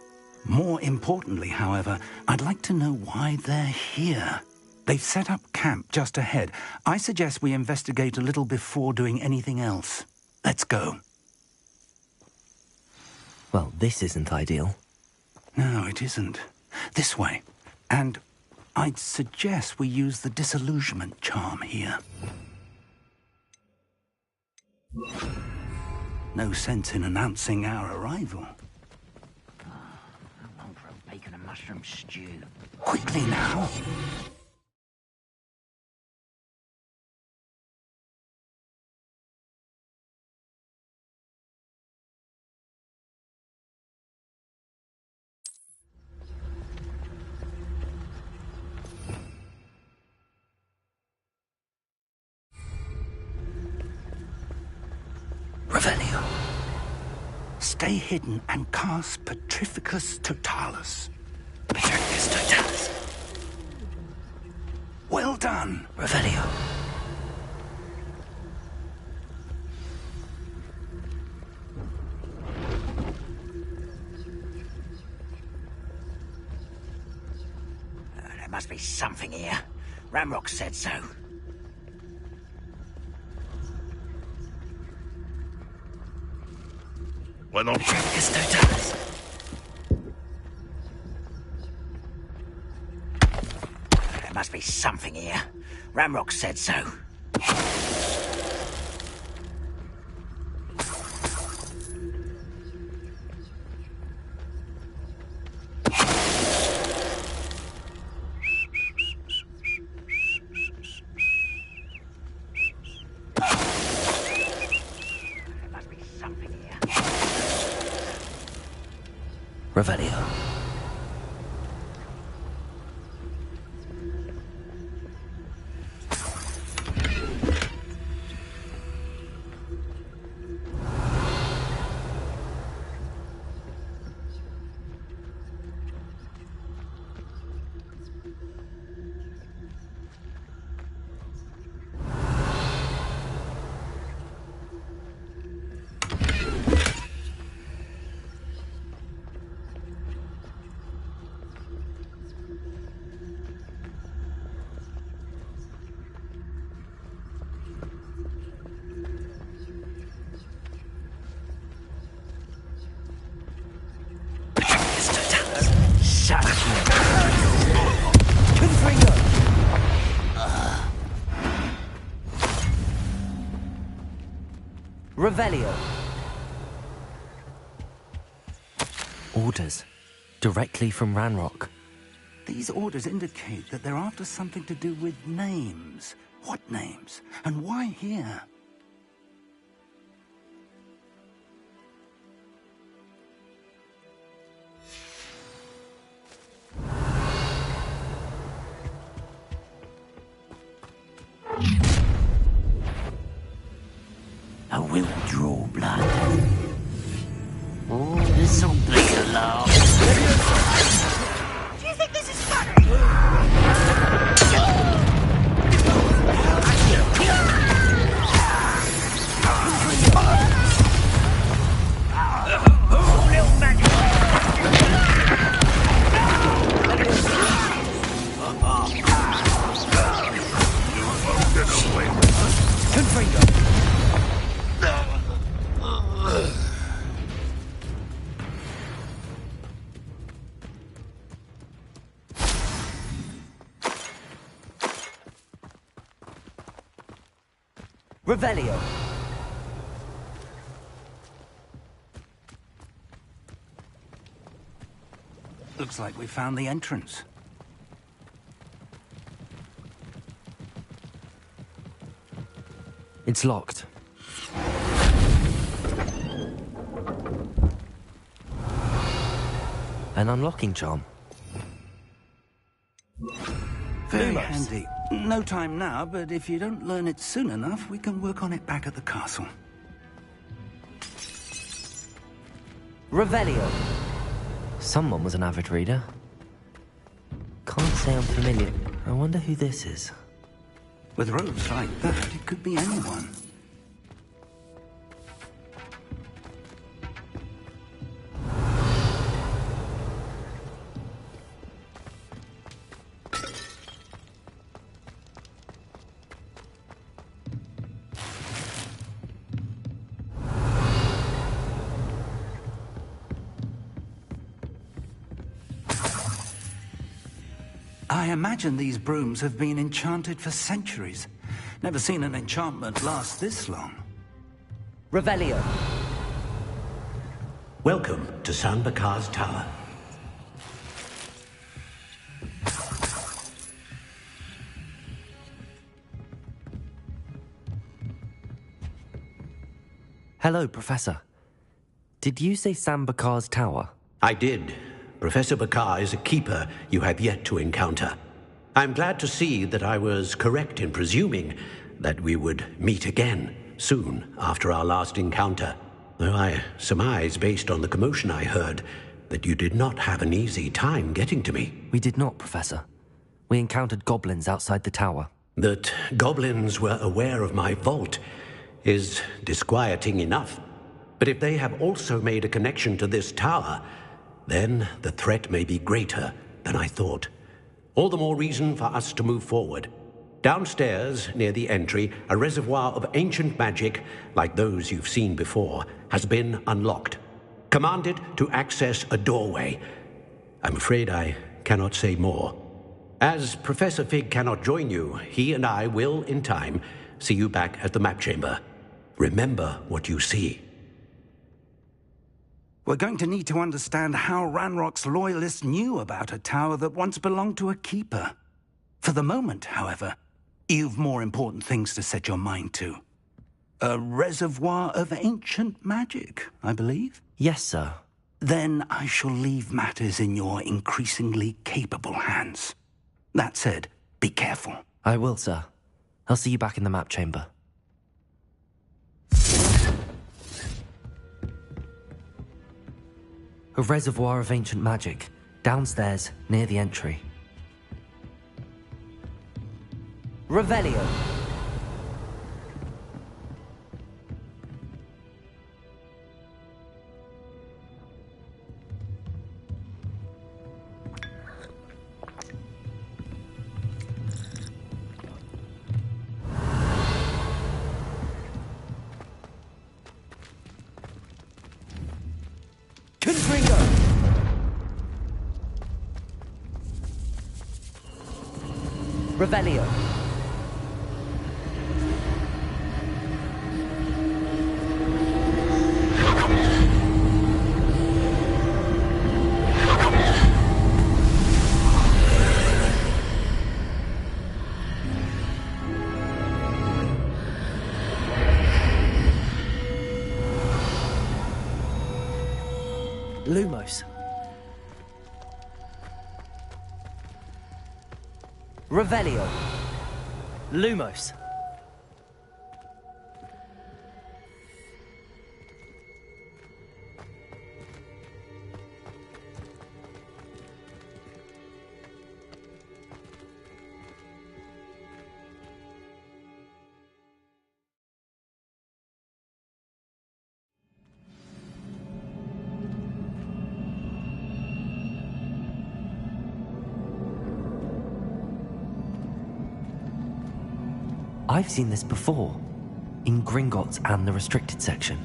More importantly, however, I'd like to know why they're here. They've set up camp just ahead. I suggest we investigate a little before doing anything else. Let's go. Well, this isn't ideal. No, it isn't. This way. And I'd suggest we use the disillusionment charm here. No sense in announcing our arrival. I want for a bacon and mushroom stew. Quickly now. Revelio. Stay hidden and cast Petrificus Totalis. Petrificus Totalis. Well done. Revelio. There must be something here. Ranrock said so. Why not? Petrificus Totalis. There must be something here. Ranrock said so. Revelio. Revelio. Orders. Directly from Ranrock. These orders indicate that they're after something to do with names. What names? And why here? I will draw blood. Oh, this'll be a laugh. Do you think this is funny? Revelio. Looks like we found the entrance. It's locked. An unlocking charm. Very handy. No time now, but if you don't learn it soon enough, we can work on it back at the castle. Revelio. Someone was an avid reader. Can't say I'm familiar. I wonder who this is. With robes like that, it could be anyone. I imagine these brooms have been enchanted for centuries. Never seen an enchantment last this long. Revelio. Welcome to San Bakar's Tower. Hello, Professor. Did you say Sam Bakar's tower? I did. Professor Bakar is a keeper you have yet to encounter. I'm glad to see that I was correct in presuming that we would meet again soon after our last encounter, though I surmise, based on the commotion I heard, that you did not have an easy time getting to me. We did not, Professor. We encountered goblins outside the tower. That goblins were aware of my vault is disquieting enough. But if they have also made a connection to this tower, then the threat may be greater than I thought. All the more reason for us to move forward. Downstairs, near the entry, a reservoir of ancient magic, like those you've seen before, has been unlocked. Command it to access a doorway. I'm afraid I cannot say more. As Professor Fig cannot join you, he and I will, in time, see you back at the map chamber. Remember what you see. We're going to need to understand how Ranrock's loyalists knew about a tower that once belonged to a keeper. For the moment, however, you've more important things to set your mind to. A reservoir of ancient magic, I believe? Yes, sir. Then I shall leave matters in your increasingly capable hands. That said, be careful. I will, sir. I'll see you back in the map chamber. A reservoir of ancient magic, downstairs, near the entry. Revelio. Revelio. Lumos. Revelio. Lumos. I've seen this before, in Gringotts and the restricted section.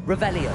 Revelio.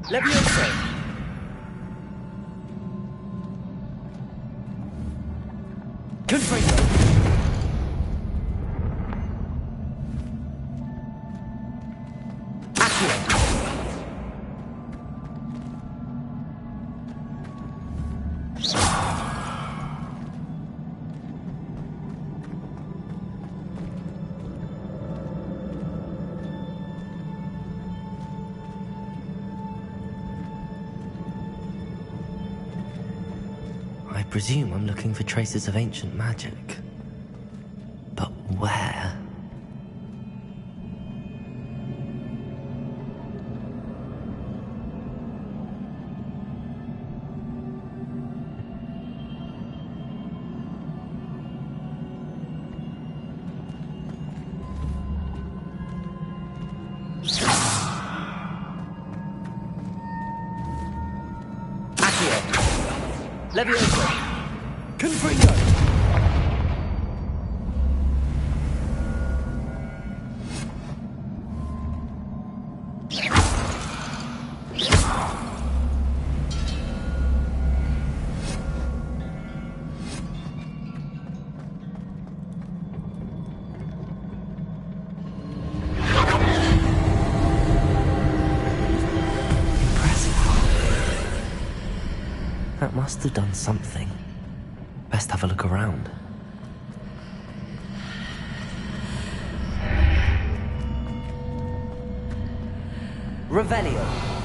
Levioso! Confringo! Accio! I presume I'm looking for traces of ancient magic. But where? Levioso! Confringo! That must have done something. Best have a look around. Revelio.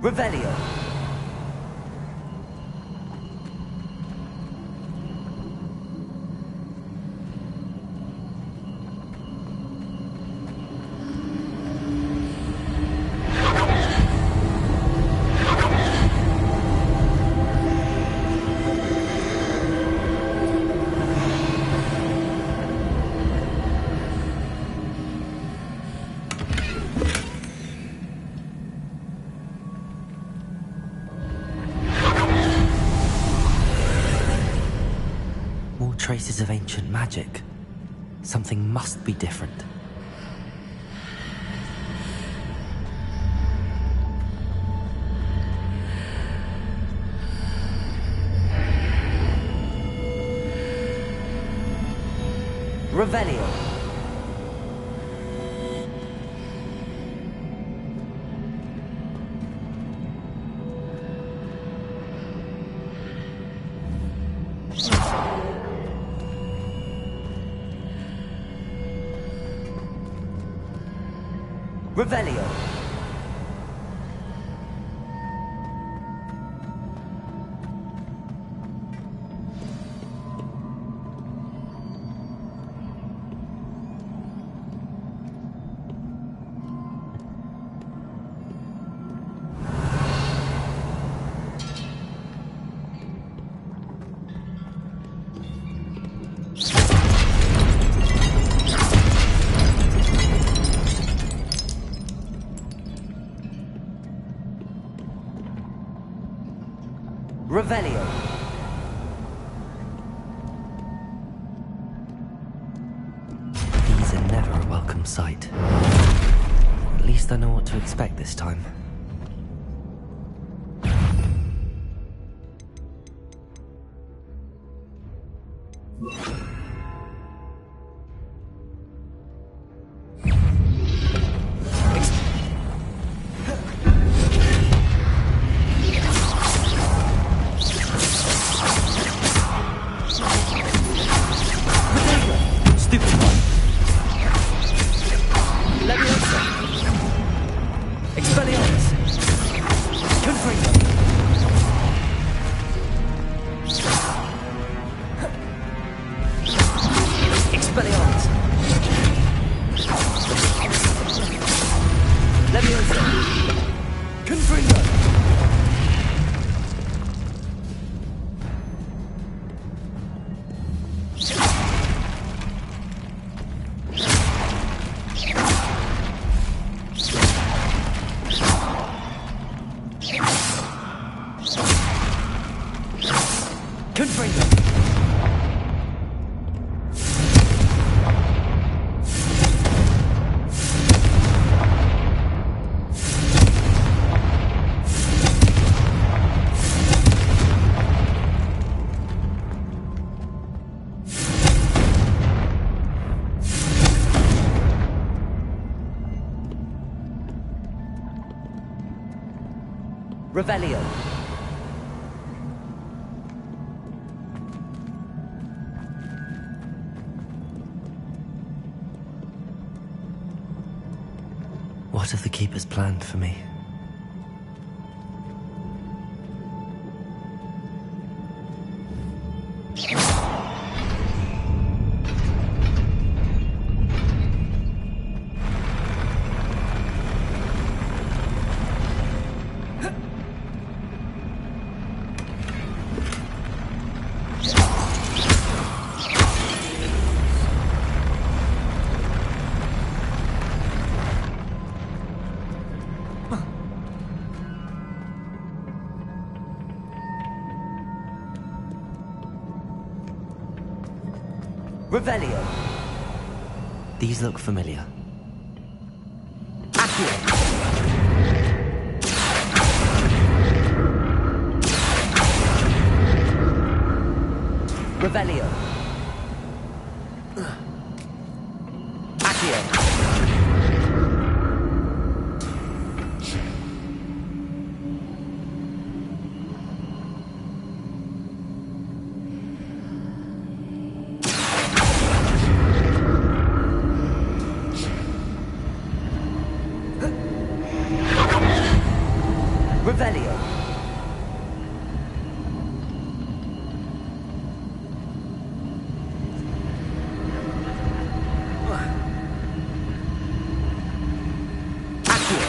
Revelio. Traces of ancient magic. Something must be different. Revelio. Revelio. Revelio. These are never a welcome sight. At least I know what to expect this time. Revelio. What have the Keepers planned for me? Revelio. These look familiar. Accio. Revelio. Accio. Revelio. Accio.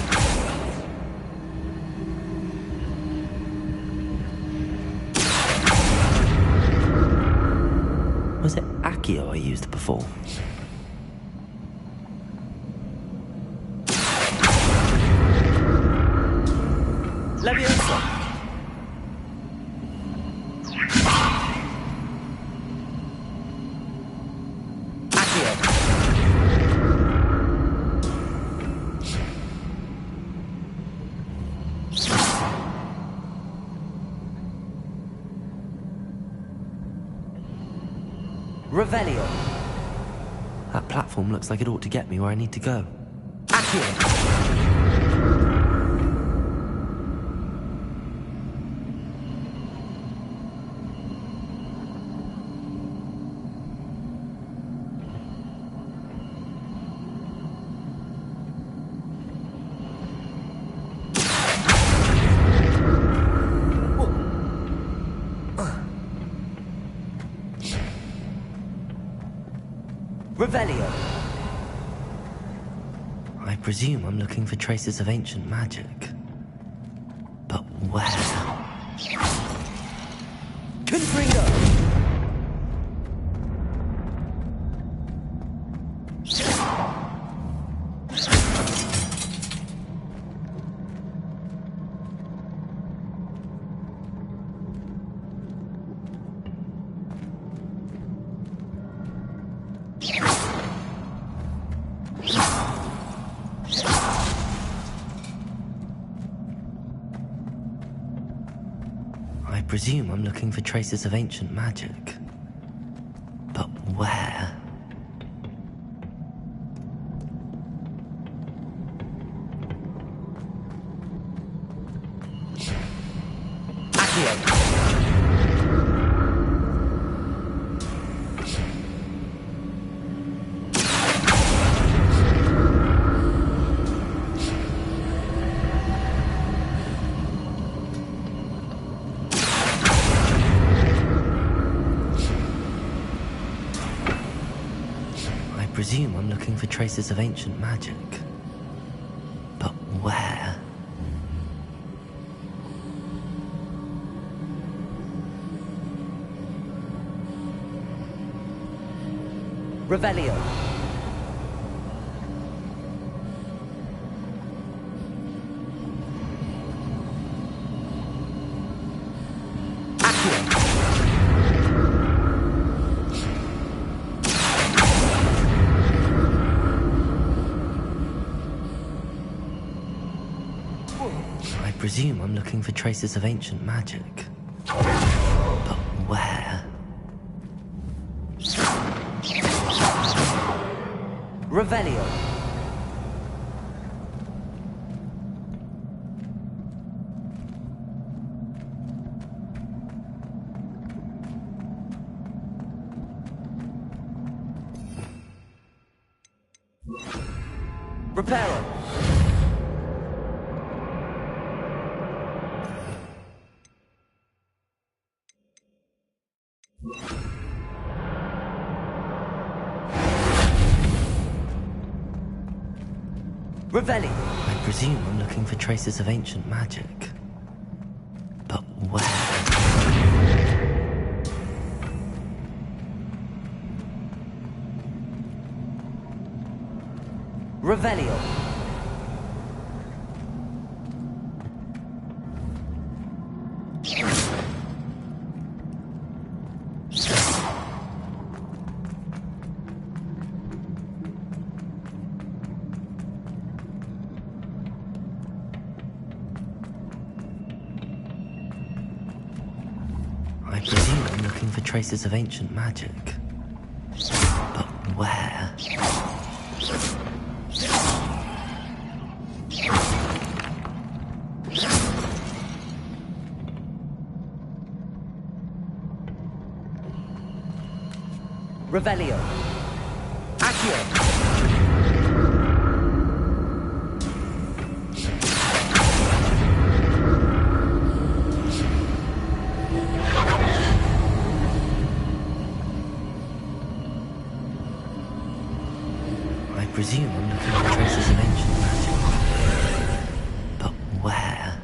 Was it Accio I used before? Leviosa! Accio! Revelio! That platform looks like it ought to get me where I need to go. Accio! Revelio. I presume I'm looking for traces of ancient magic. But where? Confringo! I presume I'm looking for traces of ancient magic. But where? I presume I'm looking for traces of ancient magic. But where? Revelio. I presume I'm looking for traces of ancient magic. But where? Revelio. Reparo. Revelli. I presume I'm looking for traces of ancient magic. But where? Revelio. I presume I'm looking for traces of ancient magic. But where? Revelio. Accio. I presume I'm looking for traces of ancient magic. But where?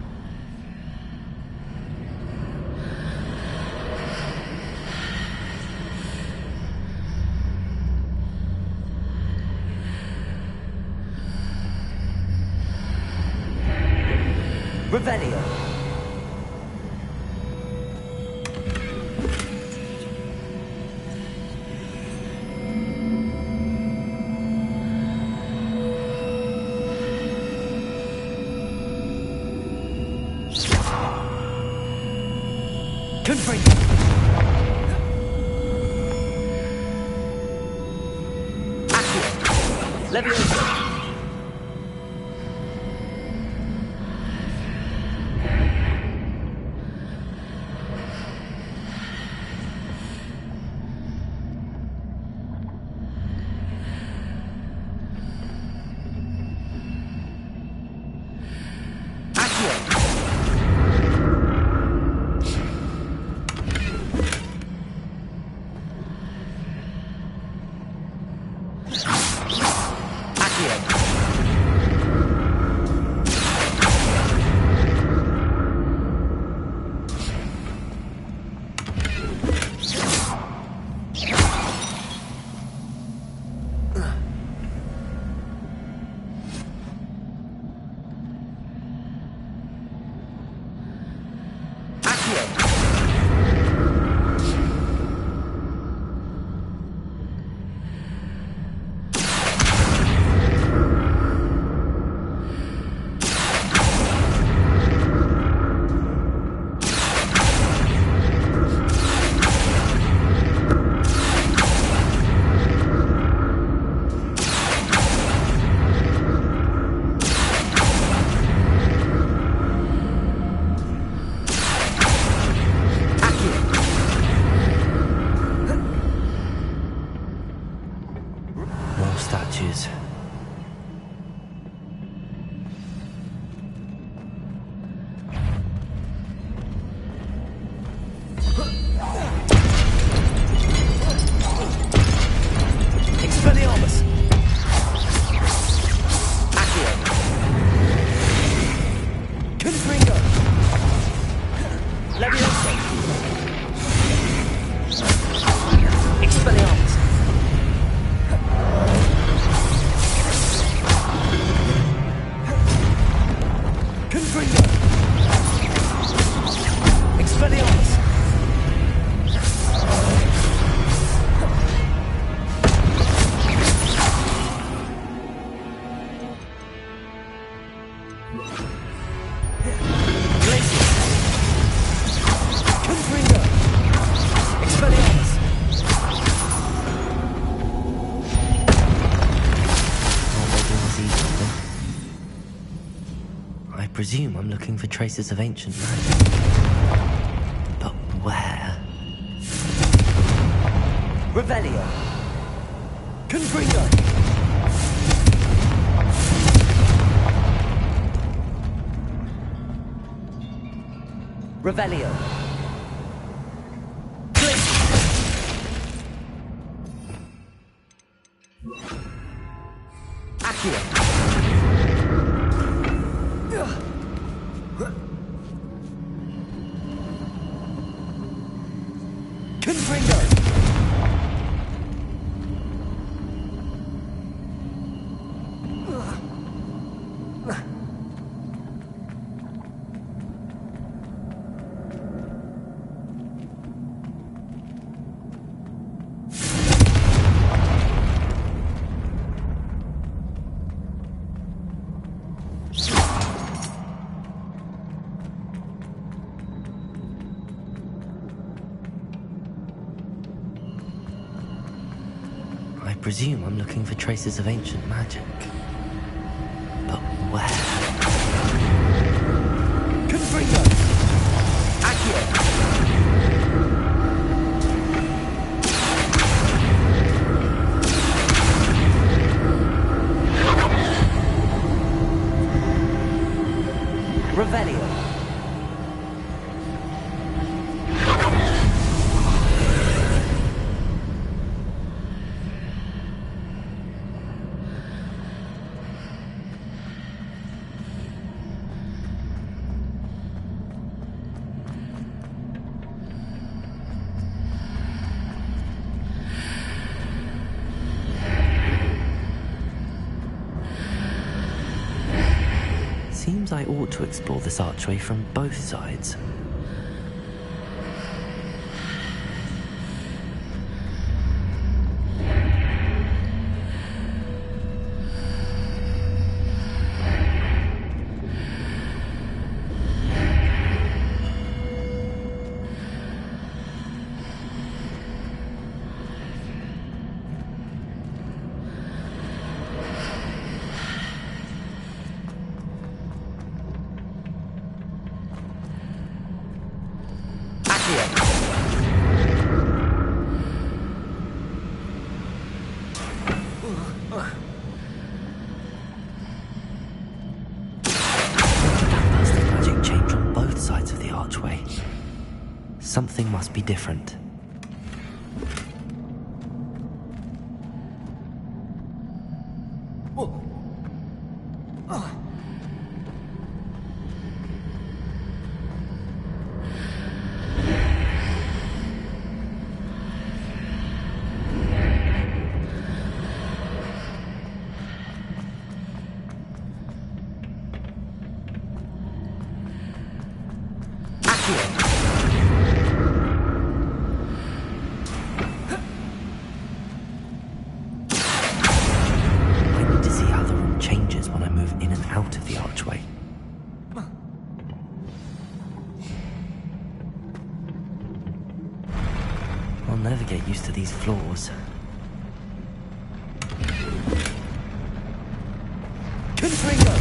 Revelio. Confront. Accio. Leviosa. presume I'm looking for traces of ancient magic. But where? Revelio! Confringo! Revelio! Accio! Confringo! I presume I'm looking for traces of ancient magic. But where? Confringo! Accio! Revelio! Seems I ought to explore this archway from both sides. Something must be different. I'll never get used to these floors. Confringo!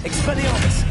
Expelliarmus!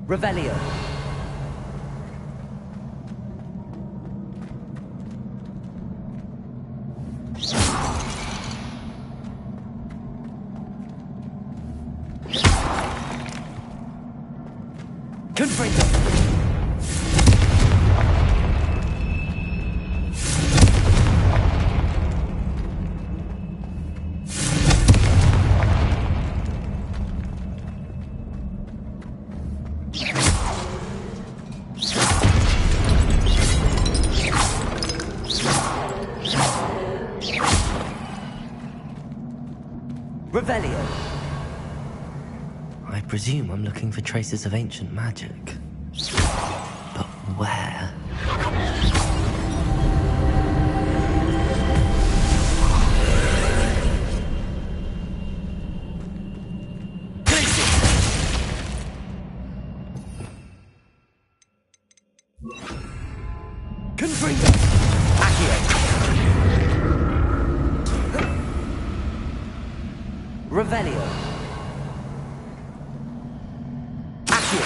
Revelio. Confringo. Revelio. I presume I'm looking for traces of ancient magic. But where? Confringo. Accio. Revelio. Accio.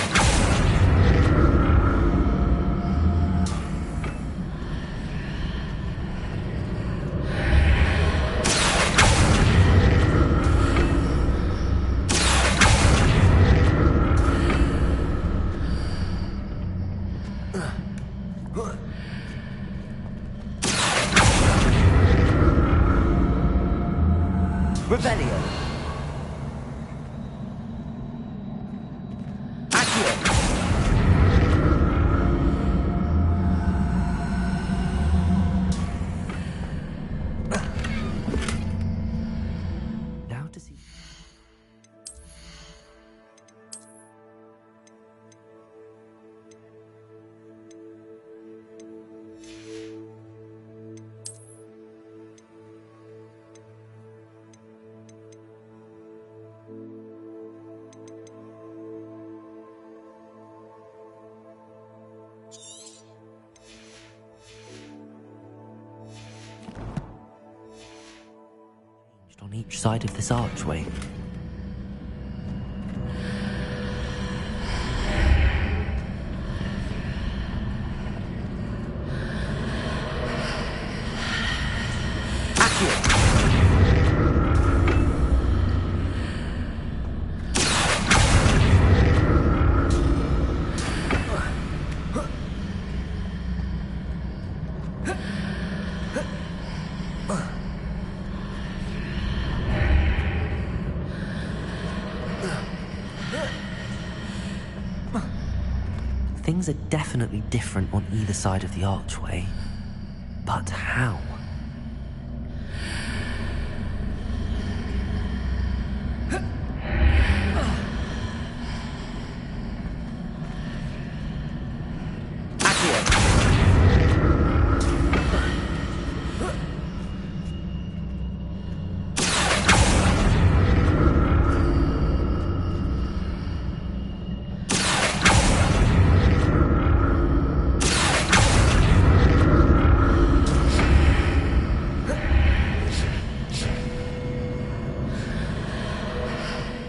Revelio. Accio. Now to see. On each side of this archway. Things are definitely different on either side of the archway. But how?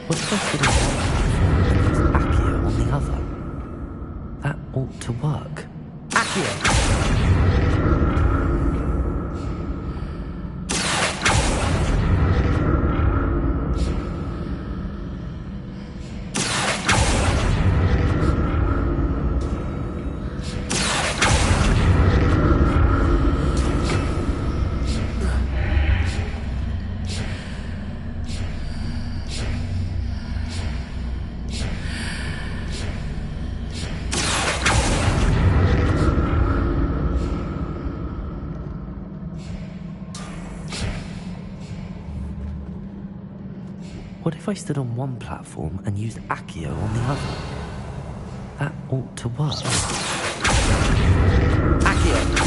What's supposed to be Accio on the other? That ought to work. Accio! What if I stood on one platform and used Accio on the other? That ought to work. Accio!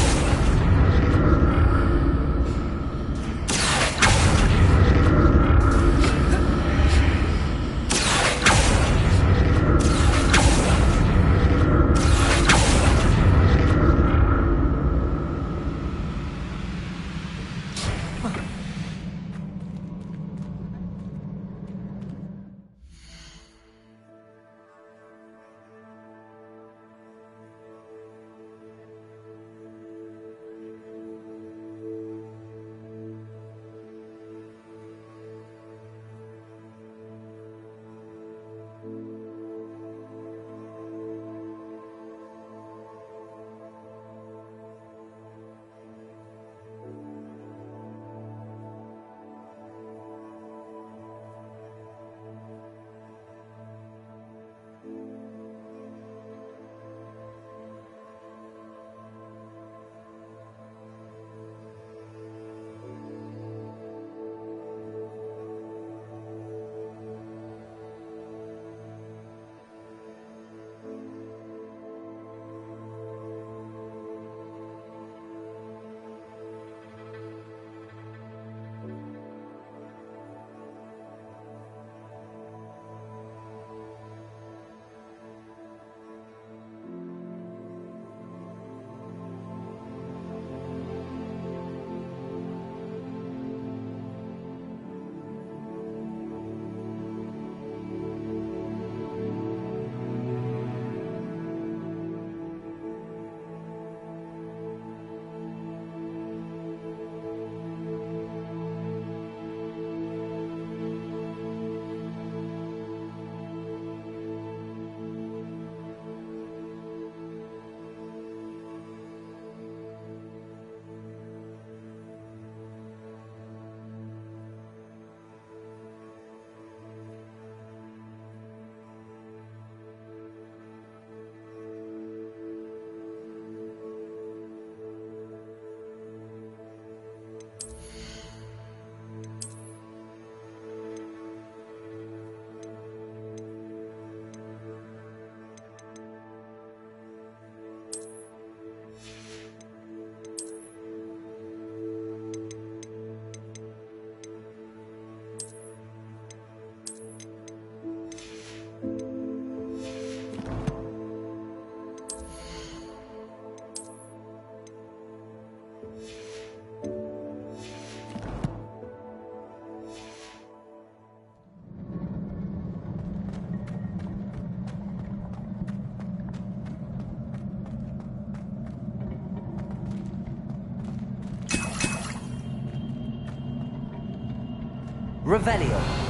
Revelio.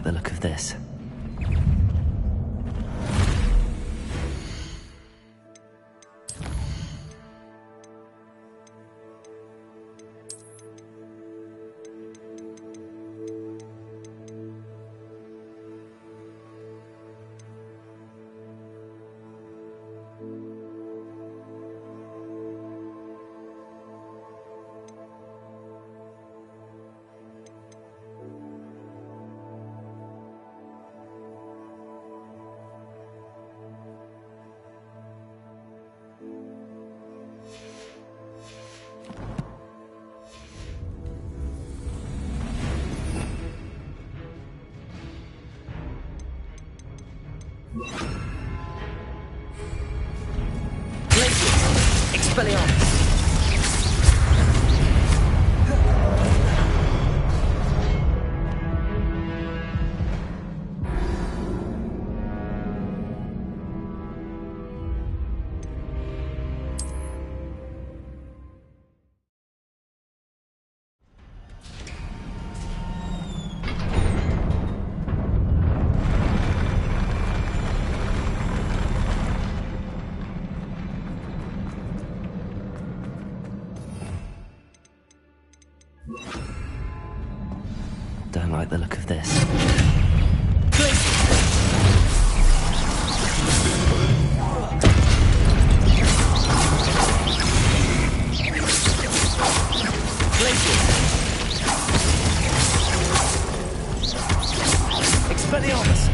the look of this. Expelliarmus! Don't like the look of this. Expelliarmus!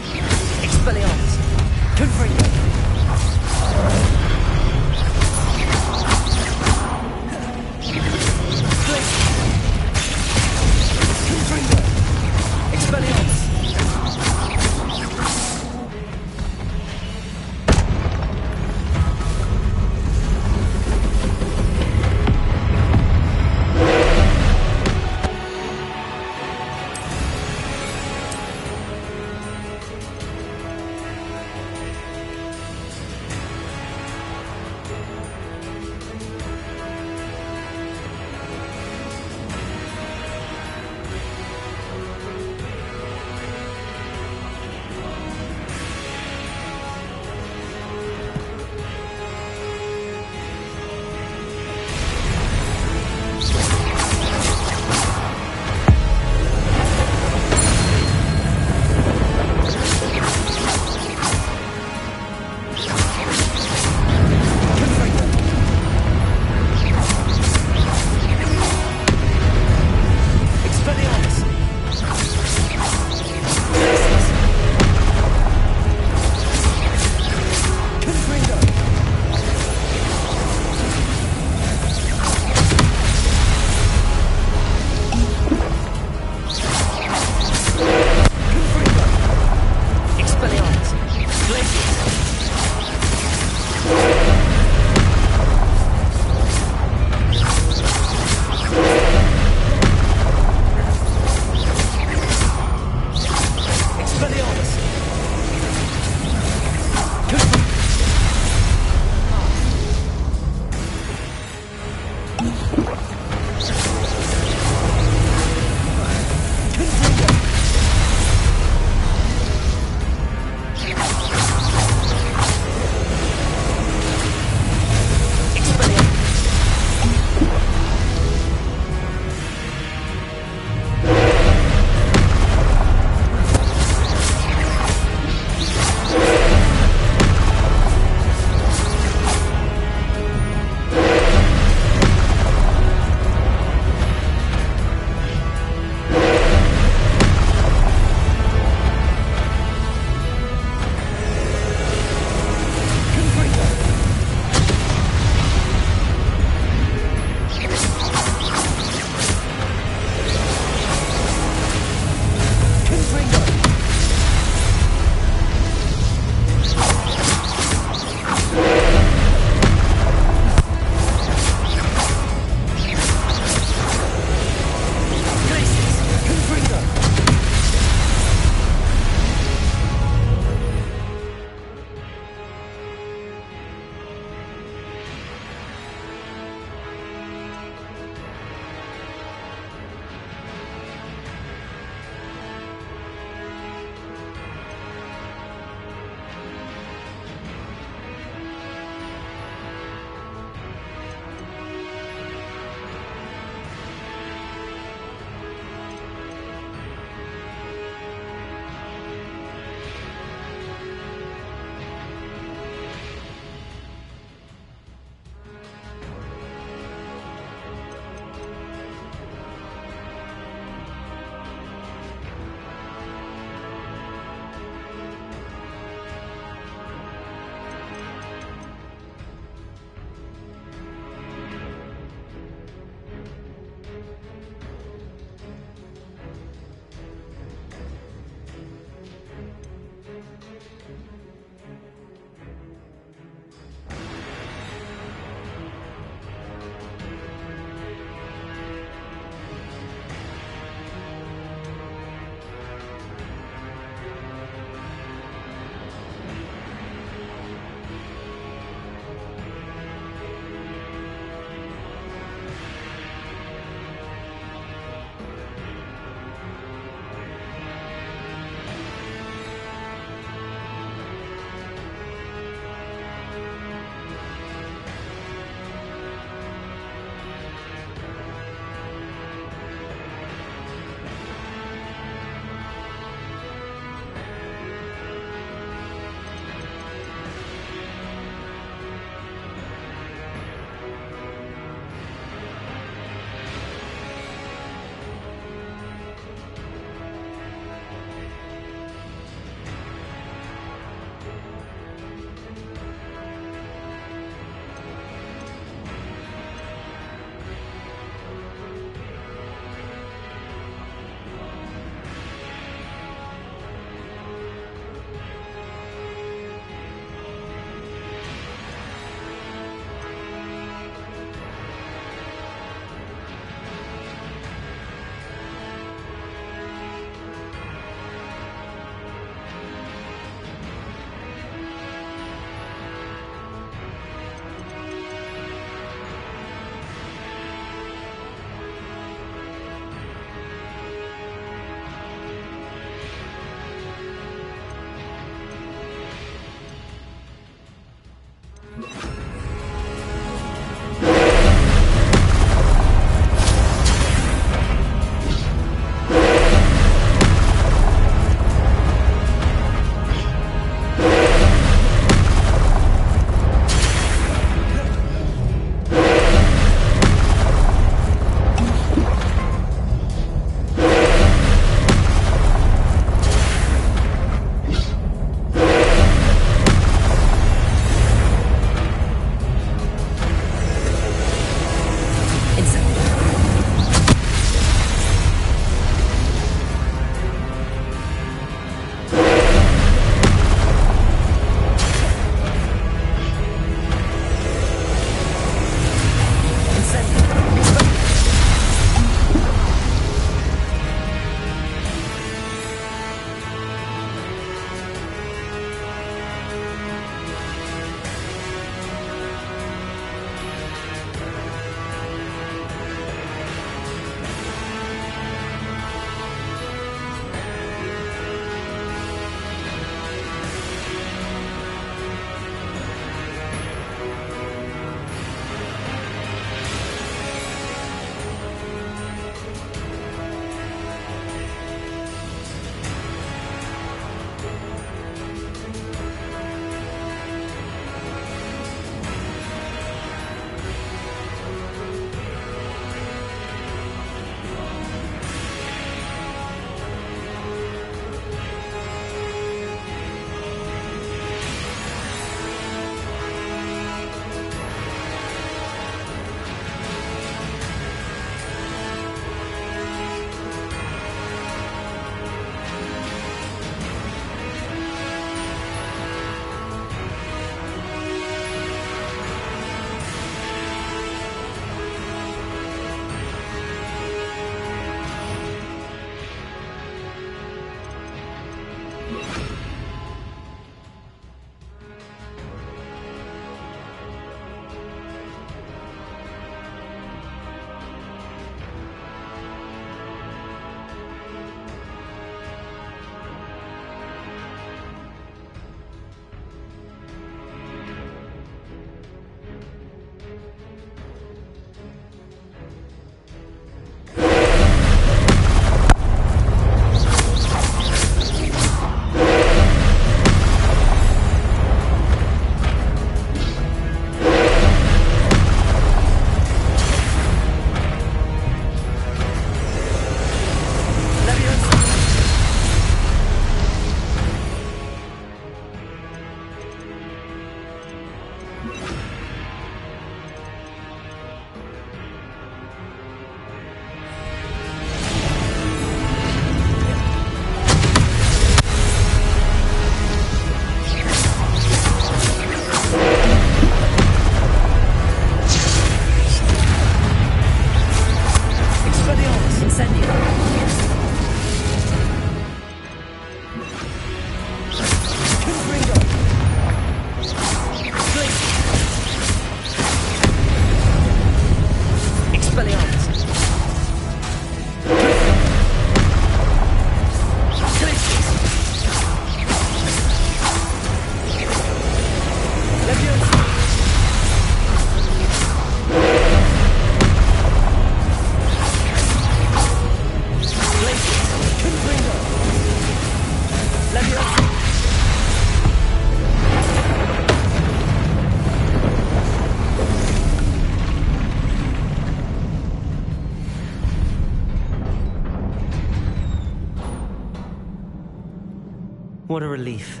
What a relief.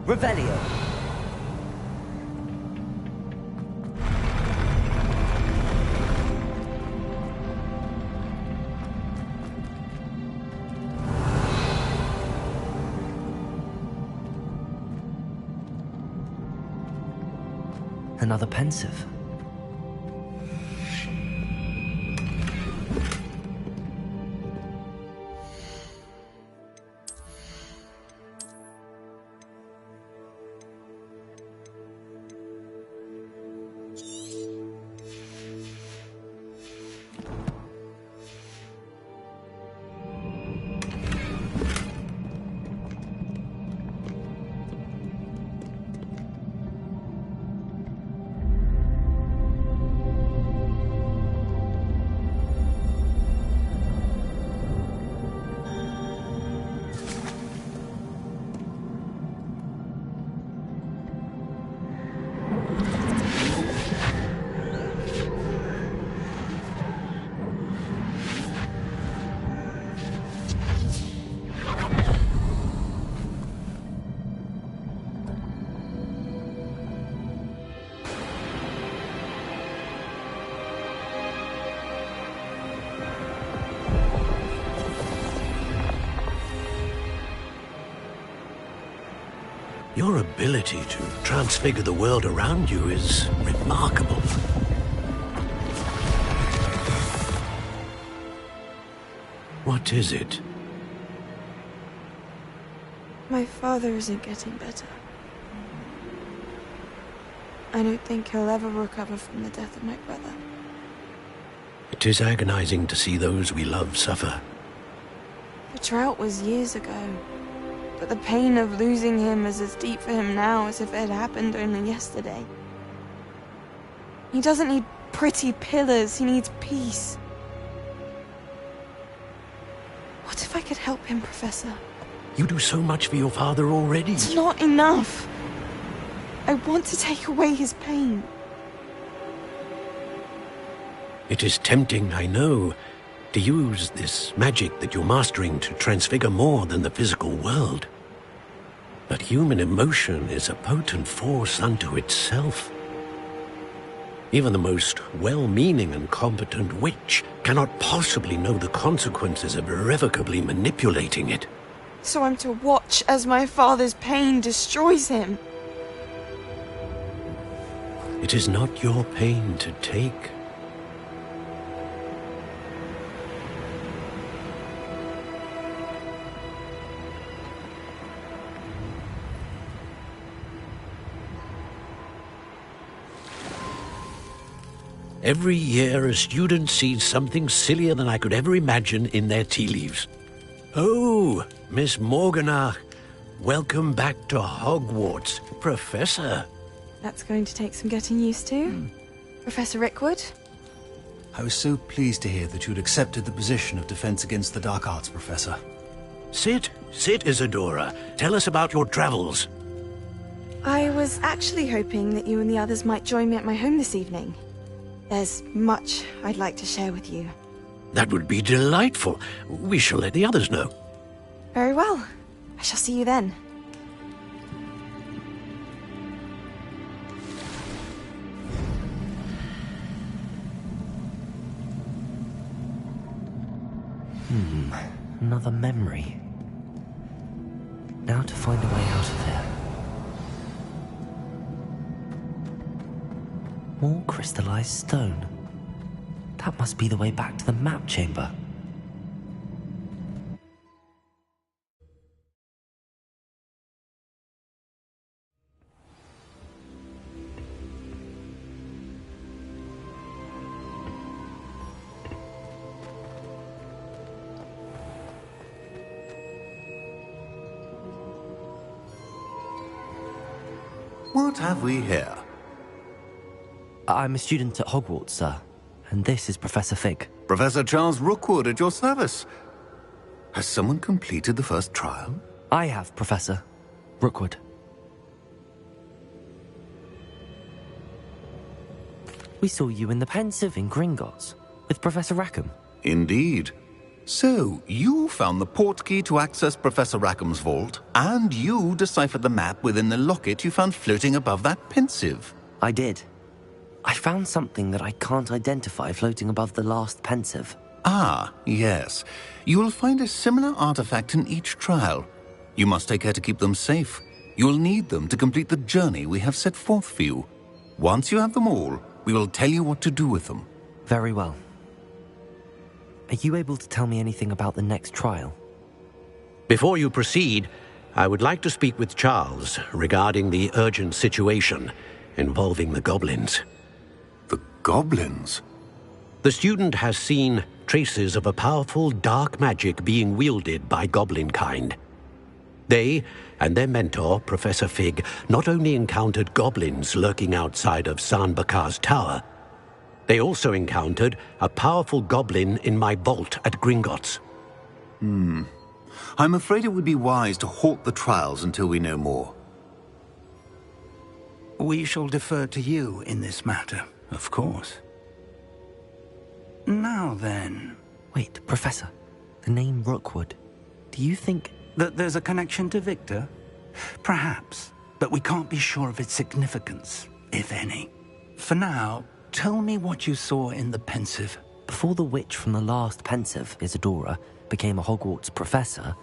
Revelio! Another pensive. Your ability to transfigure the world around you is remarkable. What is it? My father isn't getting better. I don't think he'll ever recover from the death of my brother. It is agonizing to see those we love suffer. The drought was years ago, but the pain of losing him is as deep for him now as if it had happened only yesterday. He doesn't need pretty pillars, he needs peace. What if I could help him, Professor? You do so much for your father already. It's not enough. I want to take away his pain. It is tempting, I know, to use this magic that you're mastering to transfigure more than the physical world. But human emotion is a potent force unto itself. Even the most well-meaning and competent witch cannot possibly know the consequences of irrevocably manipulating it. So I'm to watch as my father's pain destroys him. It is not your pain to take. Every year, a student sees something sillier than I could ever imagine in their tea leaves. Oh, Miss Morganach, welcome back to Hogwarts, Professor. That's going to take some getting used to. Professor Rickwood? I was so pleased to hear that you'd accepted the position of Defense Against the Dark Arts, Professor. Sit, Isadora. Tell us about your travels. I was actually hoping that you and the others might join me at my home this evening. There's much I'd like to share with you. That would be delightful. We shall let the others know. Very well. I shall see you then. Another memory. Now to find a way out of here. More crystallized stone. That must be the way back to the map chamber. What have we here? I'm a student at Hogwarts, sir. And this is Professor Fig. Professor Charles Rookwood at your service. Has someone completed the first trial? I have, Professor Rookwood. We saw you in the Pensive in Gringotts with Professor Rackham. Indeed. So, you found the port key to access Professor Rackham's vault, and you deciphered the map within the locket you found floating above that pensive. I did. I found something that I can't identify floating above the last pensive. Ah, yes. You will find a similar artifact in each trial. You must take care to keep them safe. You will need them to complete the journey we have set forth for you. Once you have them all, we will tell you what to do with them. Very well. Are you able to tell me anything about the next trial? Before you proceed, I would like to speak with Charles regarding the urgent situation involving the goblins. The goblins? The student has seen traces of a powerful dark magic being wielded by goblin kind. They and their mentor, Professor Fig, not only encountered goblins lurking outside of San Bakar's tower, they also encountered a powerful goblin in my vault at Gringotts. I'm afraid it would be wise to halt the trials until we know more. We shall defer to you in this matter, of course. Now then... Wait, Professor. The name Rookwood. Do you think... that there's a connection to Victor? Perhaps, but we can't be sure of its significance, if any. For now, tell me what you saw in the pensive. Before the witch from the last pensive, Isadora, became a Hogwarts professor,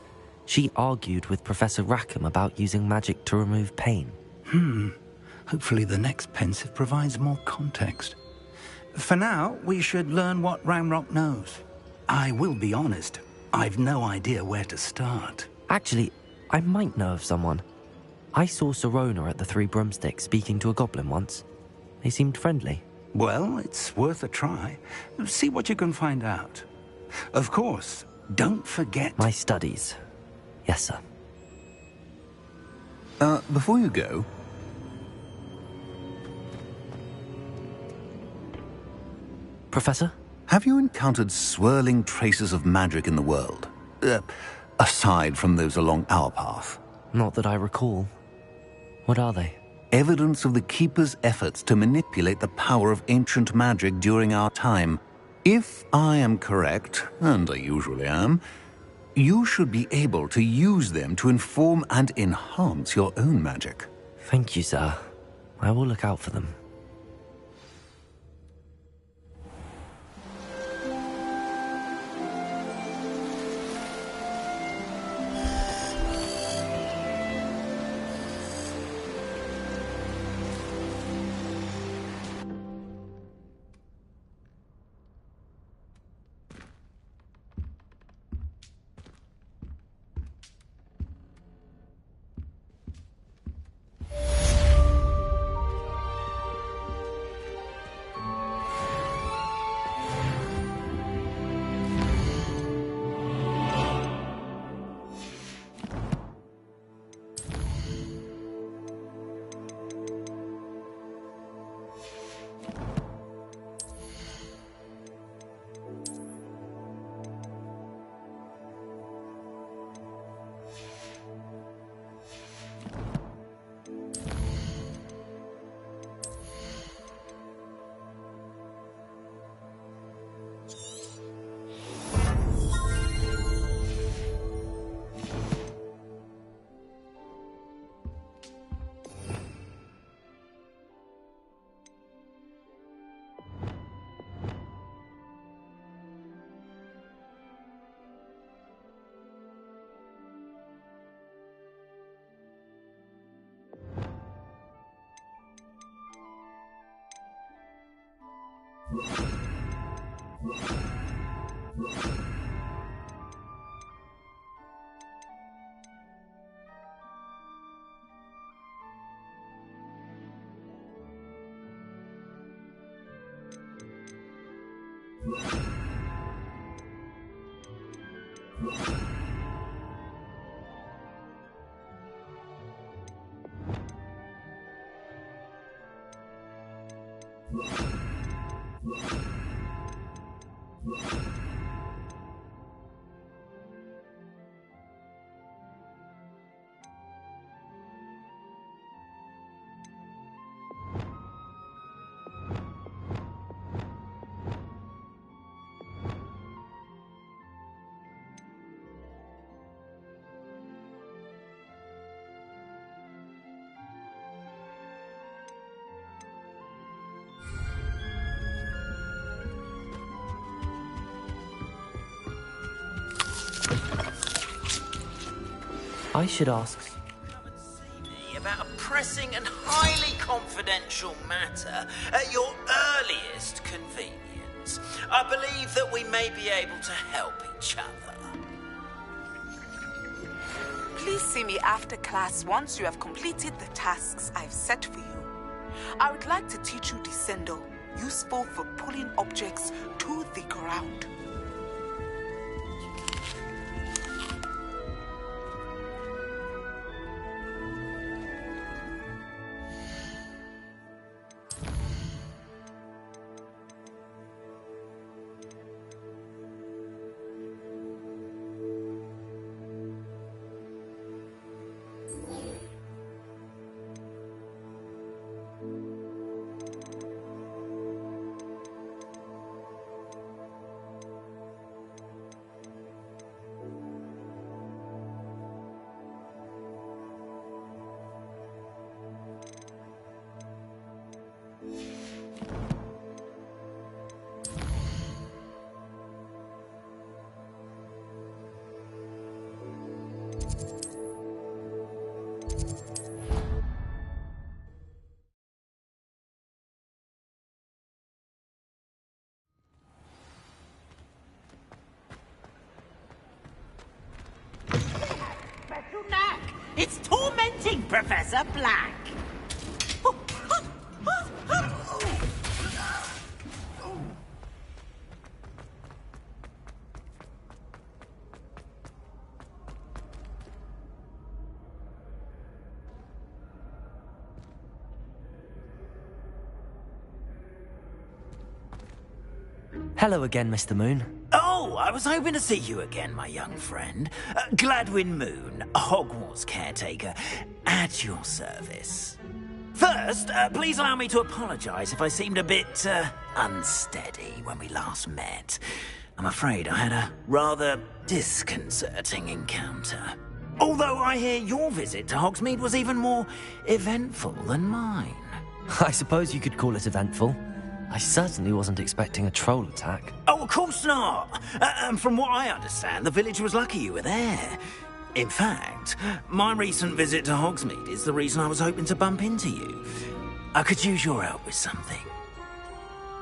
she argued with Professor Rackham about using magic to remove pain. Hopefully the next pensive provides more context. For now, we should learn what Ranrock knows. I will be honest, I've no idea where to start. Actually, I might know of someone. I saw Sirona at the Three Broomsticks speaking to a goblin once. They seemed friendly. Well, it's worth a try. See what you can find out. Of course, don't forget... My studies. Yes, sir. Before you go... Professor? Have you encountered swirling traces of magic in the world? Aside from those along our path? Not that I recall. What are they? Evidence of the Keeper's efforts to manipulate the power of ancient magic during our time. If I am correct, and I usually am, you should be able to use them to inform and enhance your own magic. Thank you, sir. I will look out for them. I should ask. About a pressing and highly confidential matter at your earliest convenience. I believe that we may be able to help each other. Please see me after class once you have completed the tasks I've set for you. I would like to teach you Descendo, useful for pulling objects to the ground. It's tormenting, Professor Black. Hello again, Mr. Moon. Oh, I was hoping to see you again, my young friend. Gladwin Moon, Hogwarts caretaker, at your service. First, please allow me to apologize if I seemed a bit unsteady when we last met. I'm afraid I had a rather disconcerting encounter. Although I hear your visit to Hogsmeade was even more eventful than mine. I suppose you could call it eventful. I certainly wasn't expecting a troll attack. Oh, of course not. From what I understand, the village was lucky you were there. In fact, my recent visit to Hogsmeade is the reason I was hoping to bump into you. I could use your help with something.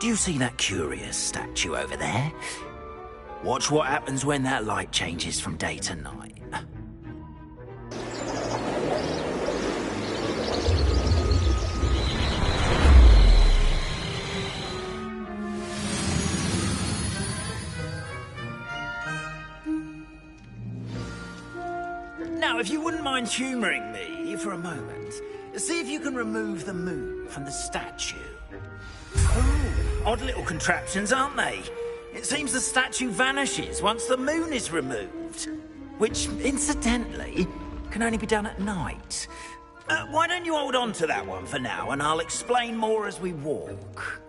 Do you see that curious statue over there? Watch what happens when that light changes from day to night. Now, if you wouldn't mind humouring me for a moment, see if you can remove the moon from the statue. Ooh, odd little contraptions, aren't they? It seems the statue vanishes once the moon is removed, which, incidentally, can only be done at night. Why don't you hold on to that one for now, and I'll explain more as we walk.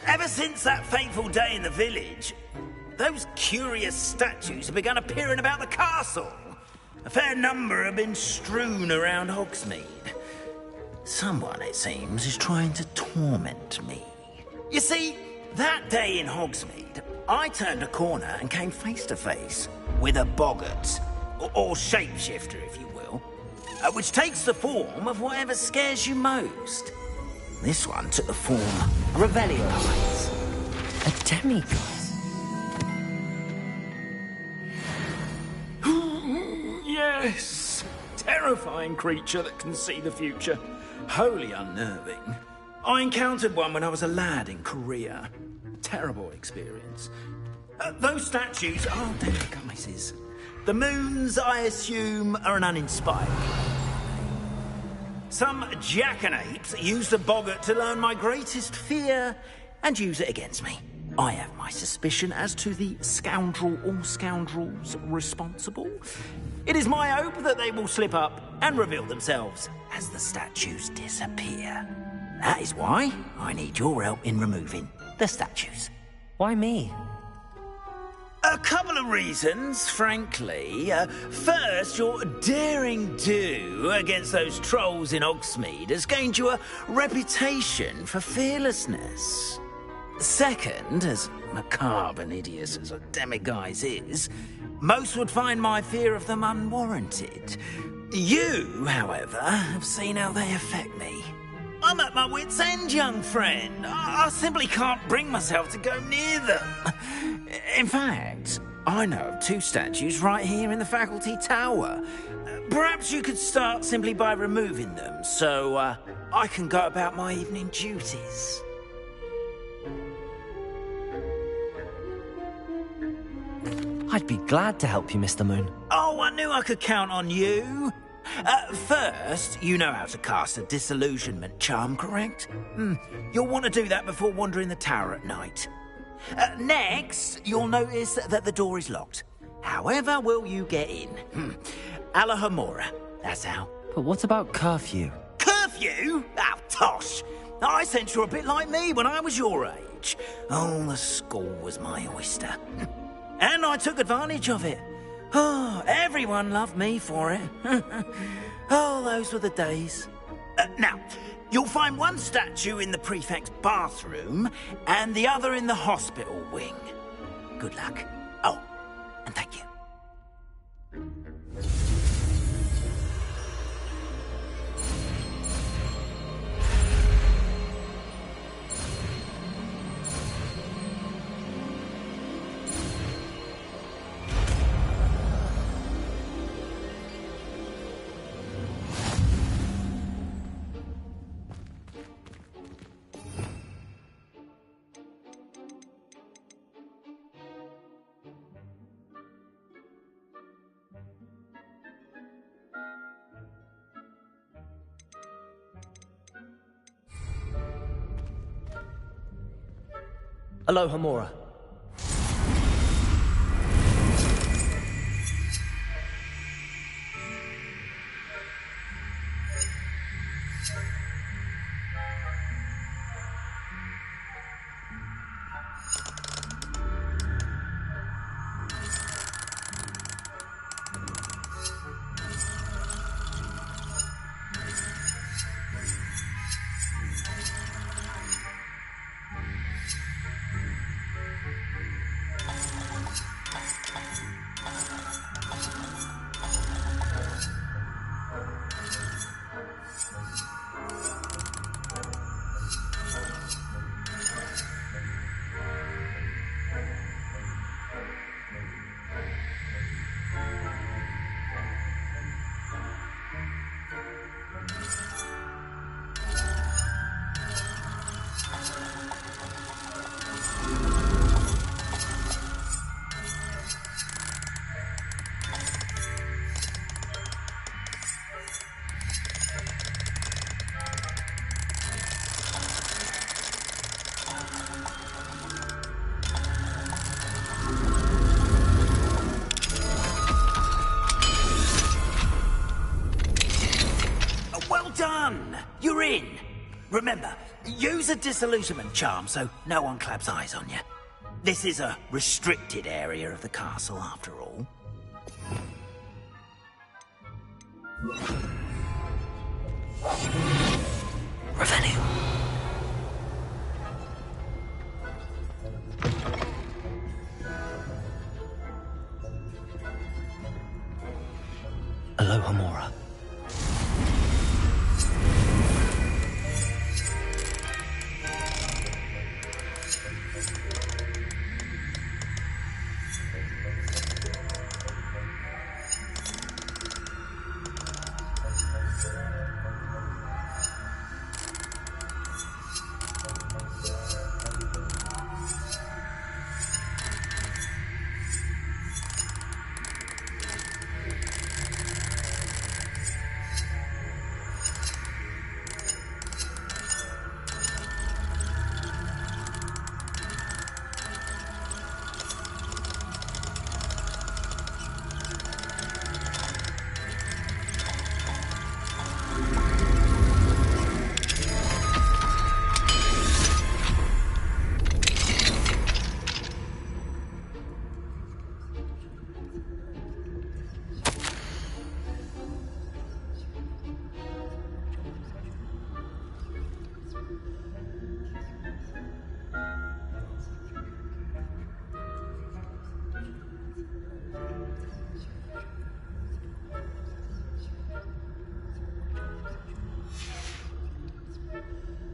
Ever since that fateful day in the village, those curious statues have begun appearing about the castle. A fair number have been strewn around Hogsmeade. Someone, it seems, is trying to torment me. You see, that day in Hogsmeade, I turned a corner and came face to face with a boggart, or shapeshifter, if you will, which takes the form of whatever scares you most. This one took the form of Revelio. a demigod. Yes! Terrifying creature that can see the future. Wholly unnerving. I encountered one when I was a lad in Korea. Terrible experience. Those statues are disguises. The moons, I assume, are an uninspired. Some jackanapes used the boggart to learn my greatest fear and use it against me. I have my suspicion as to the scoundrel or scoundrels responsible. It is my hope that they will slip up and reveal themselves as the statues disappear. That is why I need your help in removing the statues. Why me? A couple of reasons, frankly. First, your daring do against those trolls in Hogsmeade has gained you a reputation for fearlessness. Second, as macabre and hideous as a demiguise is, most would find my fear of them unwarranted. You, however, have seen how they affect me. I'm at my wit's end, young friend. I simply can't bring myself to go near them. In fact, I know of 2 statues right here in the faculty tower. Perhaps you could start simply by removing them, so I can go about my evening duties. I'd be glad to help you, Mr. Moon. Oh, I knew I could count on you. First, you know how to cast a disillusionment charm, correct? You'll want to do that before wandering the tower at night. Next, you'll notice that the door is locked. However will you get in? Alahomora, that's how. But what about curfew? Curfew? Oh, tosh. I sense you're a bit like me when I was your age. Oh, the school was my oyster. And I took advantage of it. Oh, everyone loved me for it. Oh, those were the days. Now, you'll find one statue in the prefect's bathroom and the other in the hospital wing. Good luck. Oh, and thank you. Alohomora. You're in. Remember, use a disillusionment charm so no one claps eyes on you. This is a restricted area of the castle, after all. Revelio. Alohomora.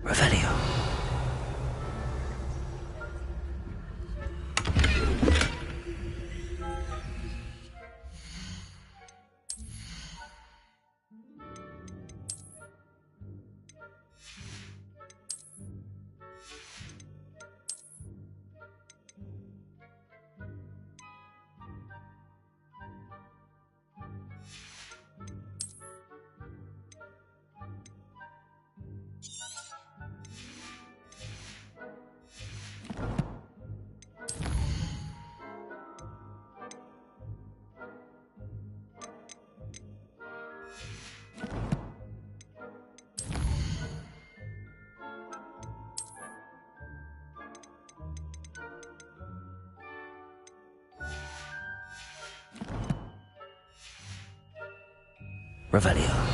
Revelio. Revelio.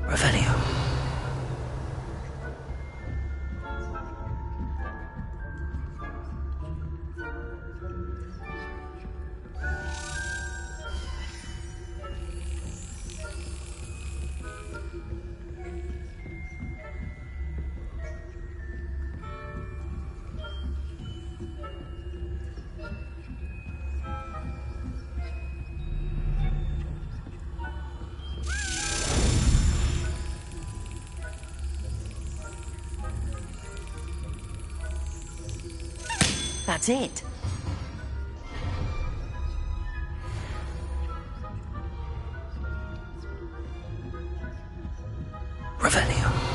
Revelio. That's it. Revelio.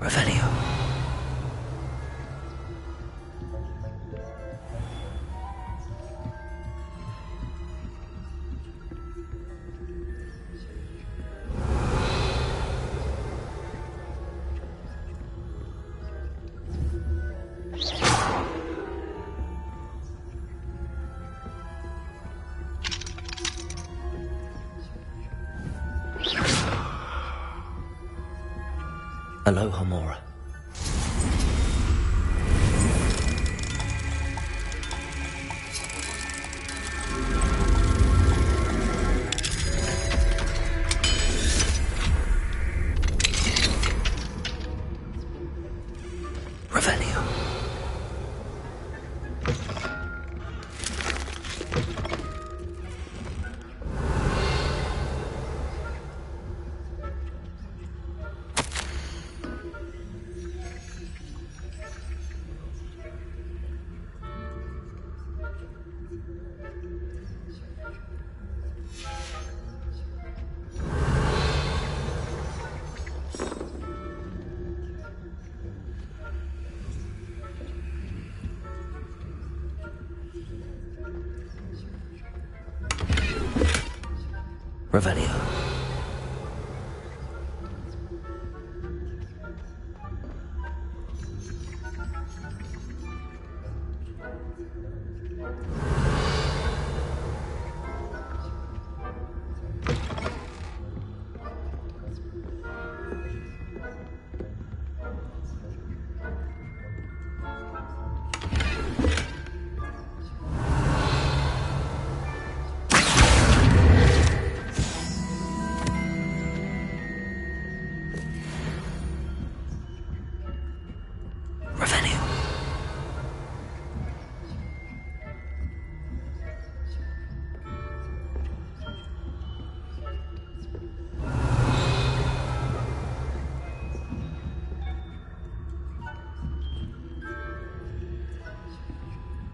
Revelio. Aloha, Mora. Revelio. Revelio.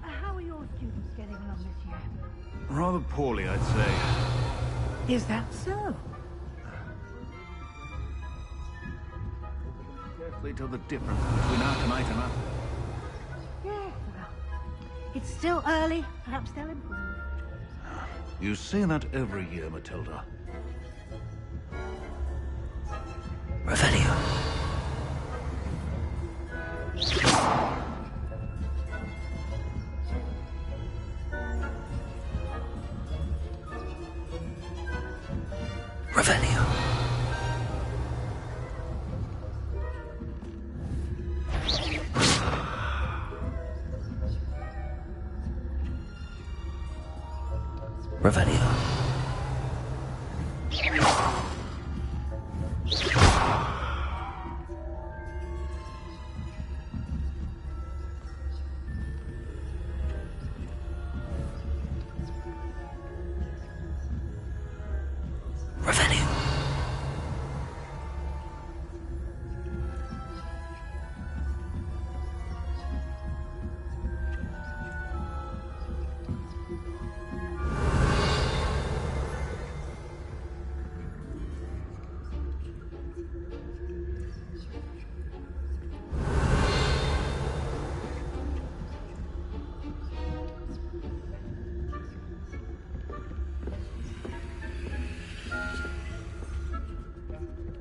How are your students getting along this year? Rather poorly, I'd say. Is that so? Carefully tell the difference between our tonight and our... Yes, well, it's still early. Perhaps they'll improve. You say that every year, Matilda. Revelio. Revelio. Revelio. Revelio.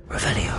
Revelio.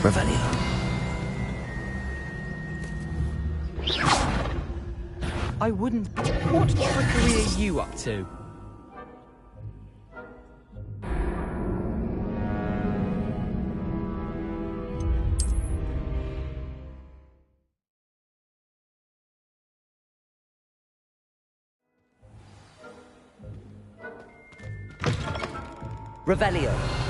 Revelio. I wouldn't... What trickery are you up to? Revelio.